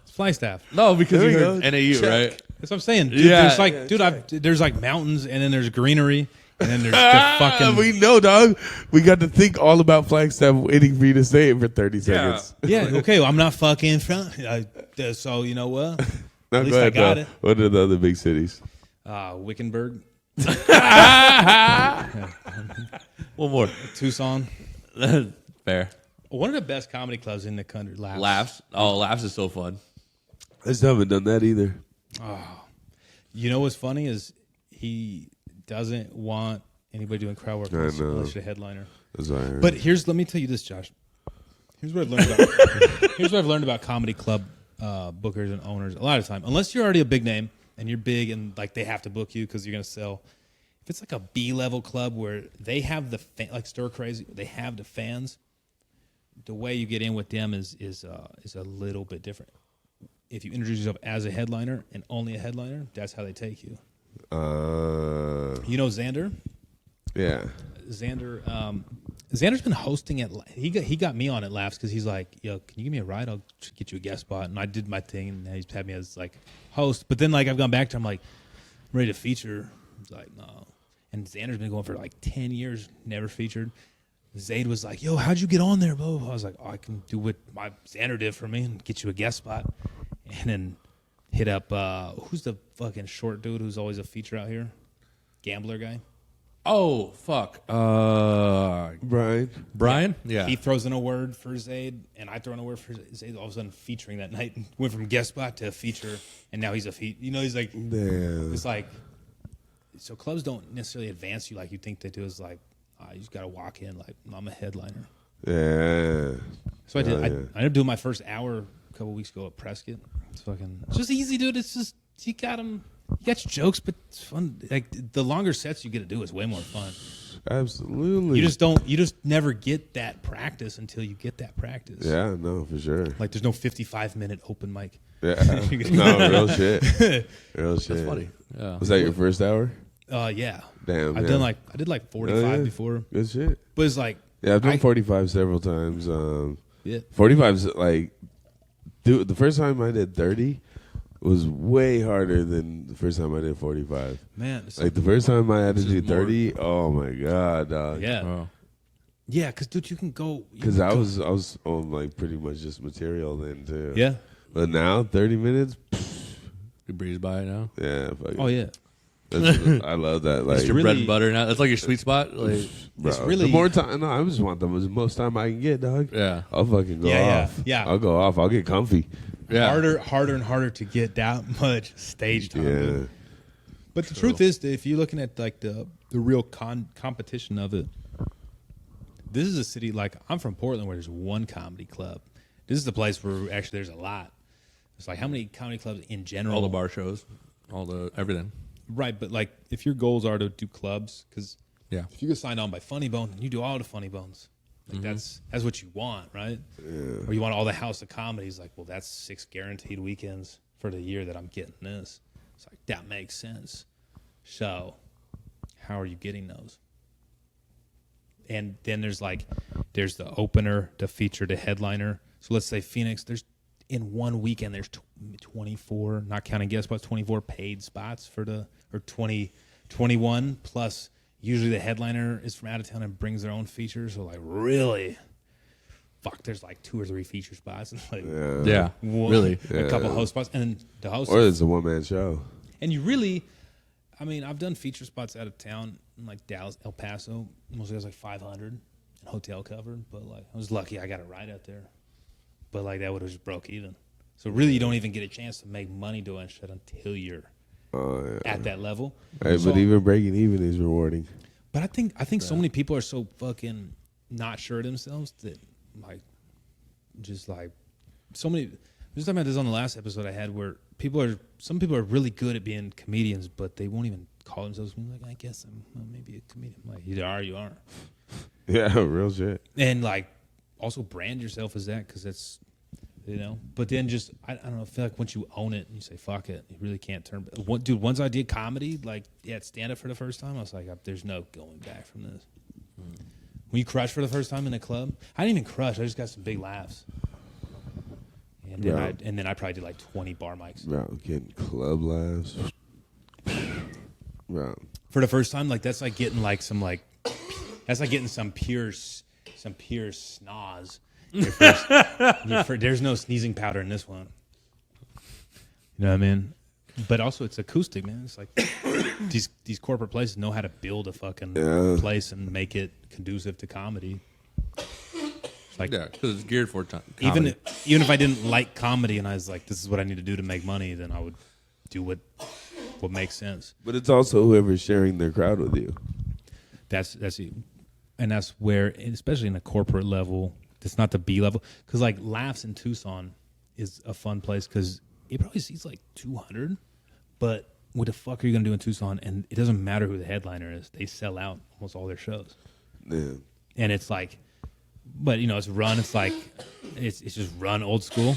It's Flagstaff. No, because There you we heard go. NAU, Check. right? That's what I'm saying. Dude, Yeah. there's like, there's like mountains, and then there's greenery, and then there's the fucking. We know, dog. We got to think all about Flagstaff waiting for you to say it for 30 seconds. Yeah, okay. Well, I'm not fucking from. So you know what? No, At least go I ahead, got though. it. What are the other big cities? Wickenburg, One more. Tucson. Fair. One of the best comedy clubs in the country. Laughs. Oh, Laughs is so fun. I still haven't done that either. You know what's funny is he doesn't want anybody doing crowd work I unless know. you're a headliner. That's what I heard. But let me tell you this, Josh. Here's what I've learned about. Here's what I've learned about comedy club bookers and owners. A lot of time, unless you're already a big name and you're big and like they have to book you because you're gonna sell. If it's like a B-level club where they have the like Stir Crazy, they have the fans. The way you get in with them is a little bit different. If you introduce yourself as a headliner and only a headliner, that's how they take you. You know Xander? Yeah. Xander's been hosting at. He got me on at Laughs because he's like, "Yo, can you give me a ride? I'll get you a guest spot." And I did my thing, and he's had me as like host. But then like I've gone back to him like, I'm ready to feature. He's like, no. And Xander's been going for like 10 years, never featured. Zayd was like, "Yo, how'd you get on there, bro?" I was like, "Oh, I can do what my Xander did for me and get you a guest spot." And then hit up who's the fucking short dude who's always a feature out here? Gambler guy. Oh, fuck. Brian? Yeah. He throws in a word for Zayd, and I throw in a word for Zayd. All of a sudden, featuring that night, went from guest spot to feature, and now he's a feature. You know, he's like, Damn. it's like, so clubs don't necessarily advance you like you think they do. It's like, you just got to walk in like, I'm a headliner. Yeah. So I did. Oh, I yeah. ended up doing my first hour a couple weeks ago at Prescott. It's just easy, dude. It's just you got your jokes, but it's fun. Like the longer sets you get to do is way more fun. Absolutely. You just never get that practice until you get that practice. Yeah, no, for sure. Like there's no 55-minute open mic. Yeah. No, real shit. Real shit. That's funny. Yeah. Was that your first hour? Yeah. Damn. I did like 45 Oh, yeah. before, Good shit. but it's like Yeah, I've done 45 several times. yeah. 45's like, dude, the first time I did 30 was way harder than the first time I did 45. Man, it's Like the first time I had to This do is more- 30, oh my god, dog. yeah, Oh. yeah, because dude, you can go Because I was on like pretty much just material then too. yeah. But now 30 minutes, You breeze by it now. yeah. Fuck Oh it. yeah. I love that. Like, It's your bread really- and butter now. That's like your sweet spot. Like, bro, it's really- the more time. No, I just want the most time I can get, dog. yeah. I'll fucking go Yeah, off. yeah. I'll go off. I'll get comfy. Yeah. Harder and harder to get that much stage time. Yeah. dude. But the truth is, that if you're looking at like the real competition of it, this is a city like I'm from Portland where there's one comedy club. This is the place where actually there's a lot. It's like how many comedy clubs in general? All the bar shows. All the everything. Right, but like if your goals are to do clubs, because Yeah. if you get signed on by Funny Bone, then you do all the Funny Bones. Like that's what you want, right? Or you want all the House of Comedies. Like, well, that's 6 guaranteed weekends for the year that I'm getting this. It's like that makes sense. So, how are you getting those? And then there's the opener, the feature, the headliner. So let's say Phoenix. There's in one weekend there's 24, not counting guest spots, 24 paid spots for or 21 plus. Usually the headliner is from out of town and brings their own features. So like really, fuck, there's like 2 or 3 feature spots and like Yeah. Really. a couple host spots and then the host. Or it's a one-man show. And you really, I mean, I've done feature spots out of town in like Dallas, El Paso. Mostly it was like 500 and hotel covered, but like I was lucky I got a ride out there. But like that would have just broke even. So really, you don't even get a chance to make money doing shit until you're at that level. Hey, So- but even breaking even is rewarding. But I think so many people are so fucking not sure of themselves that like just like so many. I was talking about this on the last episode I had where some people are really good at being comedians, but they won't even call themselves like I guess I'm maybe a comedian. Like either are or you aren't. Yeah, real shit. And like also brand yourself as that because that's but then just I don't know, I feel like once you own it and you say fuck it, you really can't turn back. Dude, once I did comedy like at stand up for the first time, I was like there's no going back from this. When you crush for the first time in a club, I didn't even crush. I just got some big laughs. And then I probably did like 20 bar mics. Bro, getting club laughs. Bro. For the first time, like that's like getting like some like that's like getting some pure snaz. There's no sneezing powder in this one. You know what I mean? But also it's acoustic, man. It's like these corporate places know how to build a fucking place and make it conducive to comedy. Like, Yeah, because it's geared for comedy. Even if I didn't like comedy and I was like, this is what I need to do to make money, then I would do what makes sense. But it's also whoever's sharing their crowd with you. That's it. And that's where, especially in a corporate level, it's not the B level. Because like Laughs in Tucson is a fun place because it probably seats like 200. But what the fuck are you going to do in Tucson? And it doesn't matter who the headliner is. They sell out almost all their shows. Yeah. And it's like, but, you know, it's run. It's like, it's just run old school.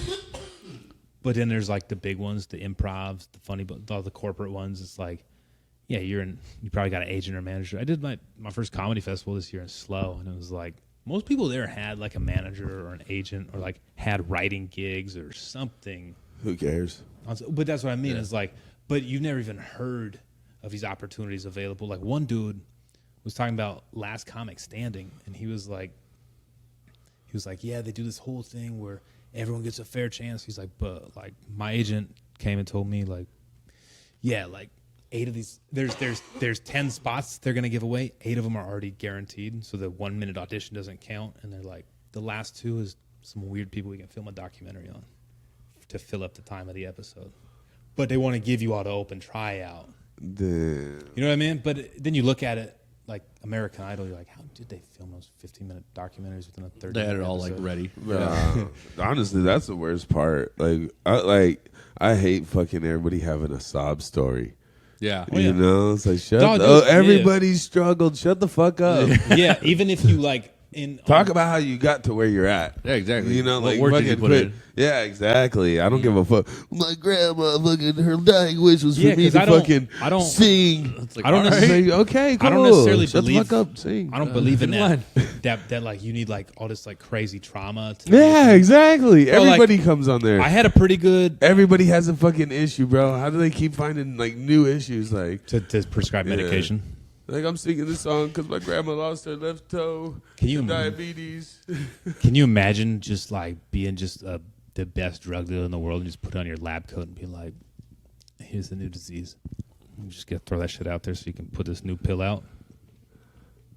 But then there's like the big ones, the improvs, the funny, all the corporate ones. It's like, yeah, you probably got an agent or manager. I did my first comedy festival this year in SLO, and it was like, most people there had like a manager or an agent or like had writing gigs or something. Who cares? But that's what I mean. Is like, but you've never even heard of these opportunities available. Like one dude was talking about Last Comic Standing, and he was like, yeah, they do this whole thing where everyone gets a fair chance. He's like, but like my agent came and told me like, yeah, like 8 of these, there's 10 spots they're going to give away. 8 of them are already guaranteed. So the 1 minute audition doesn't count. And they're like, the last 2 is some weird people we can film a documentary on to fill up the time of the episode. But they want to give you all the open tryout. Damn. You know what I mean? But then you look at it like American Idol. You're like, how did they film those 15-minute documentaries within a 30-minute They had it all episode? like ready. Honestly, that's the worst part. I hate fucking everybody having a sob story. Yeah. You know, it's like Dog, everybody struggled. Shut the fuck up. Yeah, even if you like Talk about how you got to where you're at. Yeah, exactly. You know, What like work did you fucking put in? Yeah, exactly. I don't give a fuck. My grandma, fucking her dying wish was for Yeah, me 'cause to I don't- fucking I don't- Like, sing. I don't all right. necessarily. Say, okay, cool. I don't necessarily Shut believe. the fuck up, sing. I don't believe in good that like you need like all this like crazy trauma. Yeah, exactly. Well, like, Everybody comes on there. I had a pretty good Everybody has a fucking issue, bro. How do they keep finding like new issues? Like, to prescribe medication. like I'm singing this song because my grandma lost her left toe. Can you from diabetes? Can you imagine just like being just the best drug dealer in the world and just put on your lab coat and be like, here's the new disease. You just get throw that shit out there so you can put this new pill out.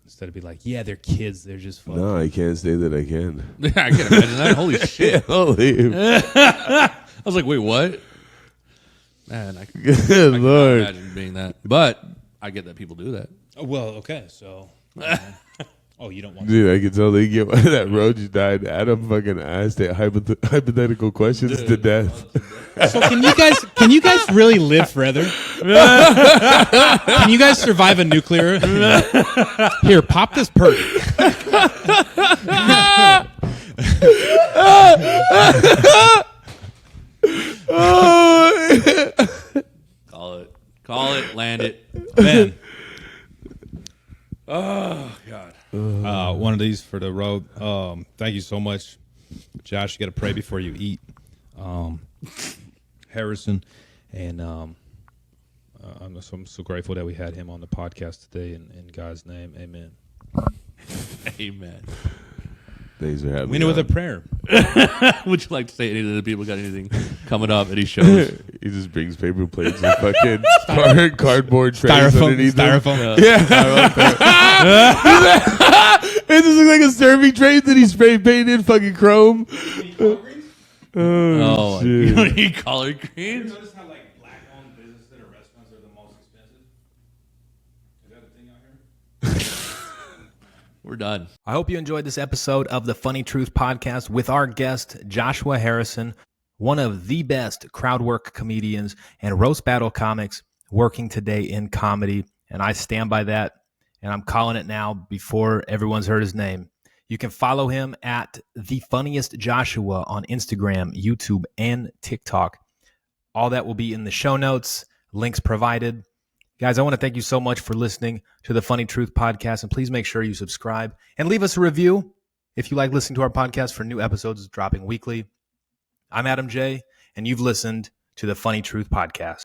Instead of be like, yeah, they're kids. They're just fucking. No, I can't say that I can. Yeah, I can't imagine that. Holy shit. Holy I was like, wait, what? Man, I good cannot lord. imagine being that. But I get that people do that. Oh, well, okay, so. Oh, you don't want. Dude, I can tell they get that road you died. Adam fucking asked it hypothetical questions to death. So can you guys really live forever? Can you guys survive a nuclear? Here, pop this perk. Call it, land it. Man, Oh, God. one of these for the road. Thank you so much, Josh. You got to pray before you eat. Harrison, and I'm so grateful that we had him on the podcast today. In God's name, Amen. Amen. Thanks for having We me. know with a on. prayer. Would you like to say any of the people got anything coming up at these shows? He just brings paper plates and fucking cardboard trays underneath them. Styrofoam. It just looks like a serving tray that he spray painted fucking chrome. Oh, shit. you don't eat collard greens? Notice how like black-owned businesses that are restaurants are the most expensive. Is that a thing out here? We're done. I hope you enjoyed this episode of the Funny Truth Podcast with our guest, Joshua Harrison, one of the best crowd work comedians and roast battle comics working today in comedy. And I stand by that, and I'm calling it now before everyone's heard his name. You can follow him at The Funniest Joshua on Instagram, YouTube, and TikTok. All that will be in the show notes, links provided. Guys, I want to thank you so much for listening to the Funny Truth Podcast, and please make sure you subscribe and leave us a review if you like listening to our podcast for new episodes dropping weekly. I'm Adam J, and you've listened to the Funny Truth Podcast.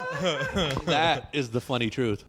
That is the funny truth.